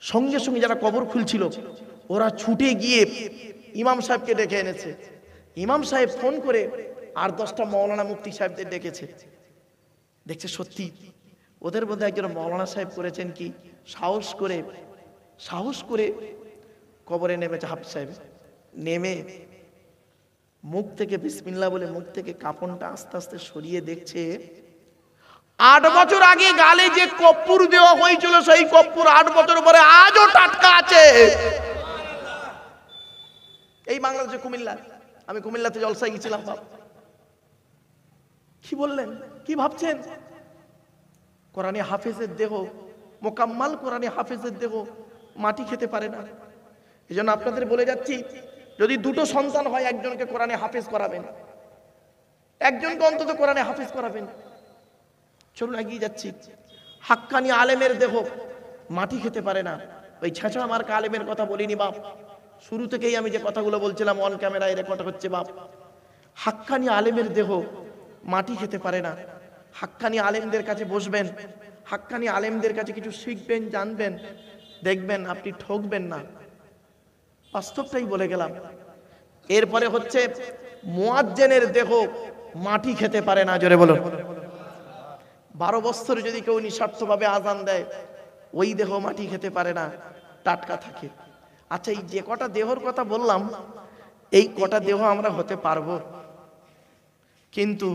সঙ্গে সঙ্গে যারা কবর খুলছিল ওরা ছুটে গিয়ে ইমাম সাহেবকে ডেকে এনেছে। ইমাম সাহেব ফোন করে আর 10টা মৌলানা মুফতি সাহেবদের ডেকেছে। দেখছে সত্যি ওদের মধ্যে একজন মৌলানা সাহেব করেছেন কি, সাহস করে কবরে নেমেছে হাফেজ সাহেব। নেমে মুখ থেকে বিসমিল্লাহ বলে মুখ থেকে কাফনটা আস্তে আস্তে সরিয়ে দেখছে 8 বছর আগে গালে যে কর্পূর দেওয়া হয়েছিল সেই কর্পূর 8 বছর পরে আজও টাটকা আছে। এই বাংলাদেশে কুমিল্লা, আমি কুমিল্লাতে জলসায় গেছিলাম। বাপ কি বললেন, কি ভাবছেন? কোরআনে হাফেজের দেহ, মোকাম্মাল কোরআনে হাফেজের দেহ মাটি খেতে পারে না। এই জন্য আপনাদের বলে যাচ্ছি, যদি 2টো সন্তান হয় একজনকে কোরআনে হাফেজ করাবেন, একজনকে অন্তত কোরআনে হাফেজ করাবেন। চলুন এগিয়ে যাচ্ছি। হাক্কানি আলেমের দেহ মাটি খেতে পারে না। ওই ছেঁচড়া মার্কা আলেমের কথা বলিনি বাপ, শুরু থেকেই আমি যে কথাগুলো বলছিলাম অন ক্যামেরায় রেকর্ড হচ্ছে বাপ। হাক্কানি আলেমের দেহ মাটি খেতে পারে না। হাক্কানি আলেমদের কাছে বসবেন, হাক্কানি আলেমদের কাছে কিছু শিখবেন, জানবেন, দেখবেন আপনি ঠকবেন না। বাস্তবটাই বলে গেলাম। এরপরে হচ্ছে মুয়াজ্জিনের দেহ মাটি খেতে পারে না। জোরে বলুন। 12 বছর যদি কেউ নিঃস্বার্থভাবে আজান দেয় ওই দেহ মাটি খেতে পারে না, টাটকা থাকে। আচ্ছা, এই যে কটা দেহর কথা বললাম এই কটা দেহ আমরা হতে পারবো? কিন্তু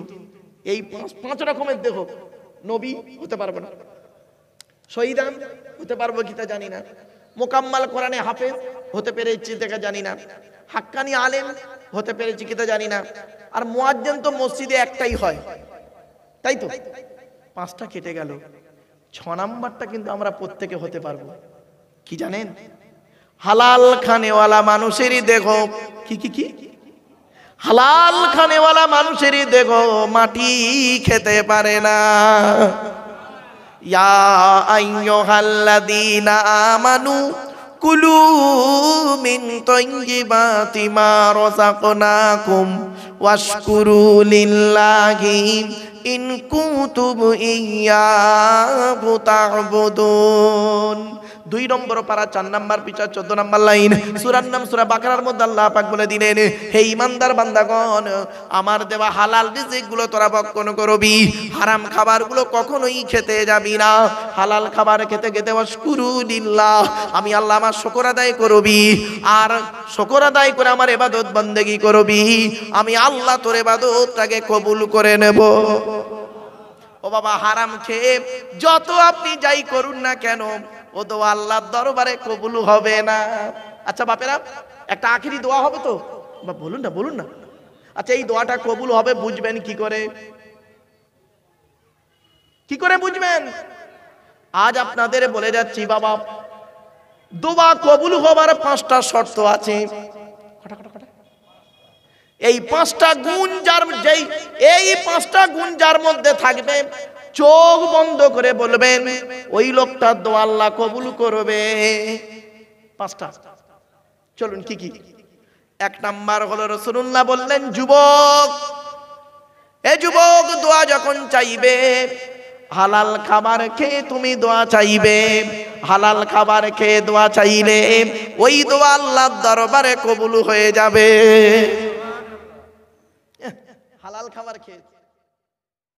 এই 5 রকমের দেহ নবী হতে পারবো না, শহীদান হতে পারবো কিনা জানি না, মোকাম্মাল কোরআনে হাফেজ হতে পেরেছি দেখা জানি না, হাক্কানি আলেম হতে পেরেছি কিনা জানি না, আর মুয়াজ্জিন তো মসজিদে একটাই হয়, তাই তো? 5টা কেটে গেল। 6 নাম্বারটা কিন্তু আমরা প্রত্যেকে হতে পারবো। কি জানেন? হালাল খানেওয়ালা মানুষেরই দেহ কি হালাল খানেওয়ালা মানুষেরই দেহ মাটি খেতে পারে না। ইয়া আইয়ুহাল্লাযীনা আমানু কুলু মিন তাইয়্যিবাতি মা রাযাকনাকুম ওয়াশকুরু লিল্লাহি ইন কুনতুম ইয়্যাহু তা'বুদুন। 2 নম্বর পারা 4 নম্বর পৃষ্ঠা 14 নম্বর লাইন, সূরার নাম সূরা বাকারার মধ্যে আল্লাহ পাক বলে দিলেন, হে ঈমানদার বান্দাগণ, আমার দেওয়া হালাল রিজিকগুলো তোরা ভক্ষণ করবি, হারাম খাবারগুলো কখনোই খেতে যাবি না। হালাল খাবার খেতে খেতে ওয়াশকুরু লিল্লাহ, আমি আল্লাহ আমার শুকর আদায় করবি, আর শুকর আদায় করে আমার ইবাদত বন্দেগী করবি, আমি আল্লাহ তোর ইবাদতটাকে কবুল করে নেব। ও বাবা, হারাম খেয়ে যত আপনি যাই করুন না কেন ও তো আল্লাহর দরবারে কবুল হবে না। আচ্ছা বাপেরা, একটা আখেরি দোয়া হবে তো, বলুন না। আচ্ছা, এই দোয়াটা কবুল হবে বুঝবেন কি করে? বুঝবেন? আজ আপনাদের বলে যাচ্ছি বাবা, দোয়া কবুল হবার 5টা শর্ত আছে। এই 5টা গুণ এই 5টা গুণ যার মধ্যে থাকবে, চোখ বন্ধ করে বলবেন ওই লোকটার দোয়া আল্লাহ কবুল করবে। 5টা। চলুন কি? 1 নাম্বার হলো রাসূলুল্লাহ বললেন, যুবক, এ যুবক, দোয়া যখন চাইবে, হালাল খাবার খেয়ে তুমি দোয়া চাইবে। হালাল খাবার খেয়ে দোয়া চাইলে ওই দোয়া আল্লাহর দরবারে কবুল হয়ে যাবে। হালাল খাবার খেয়ে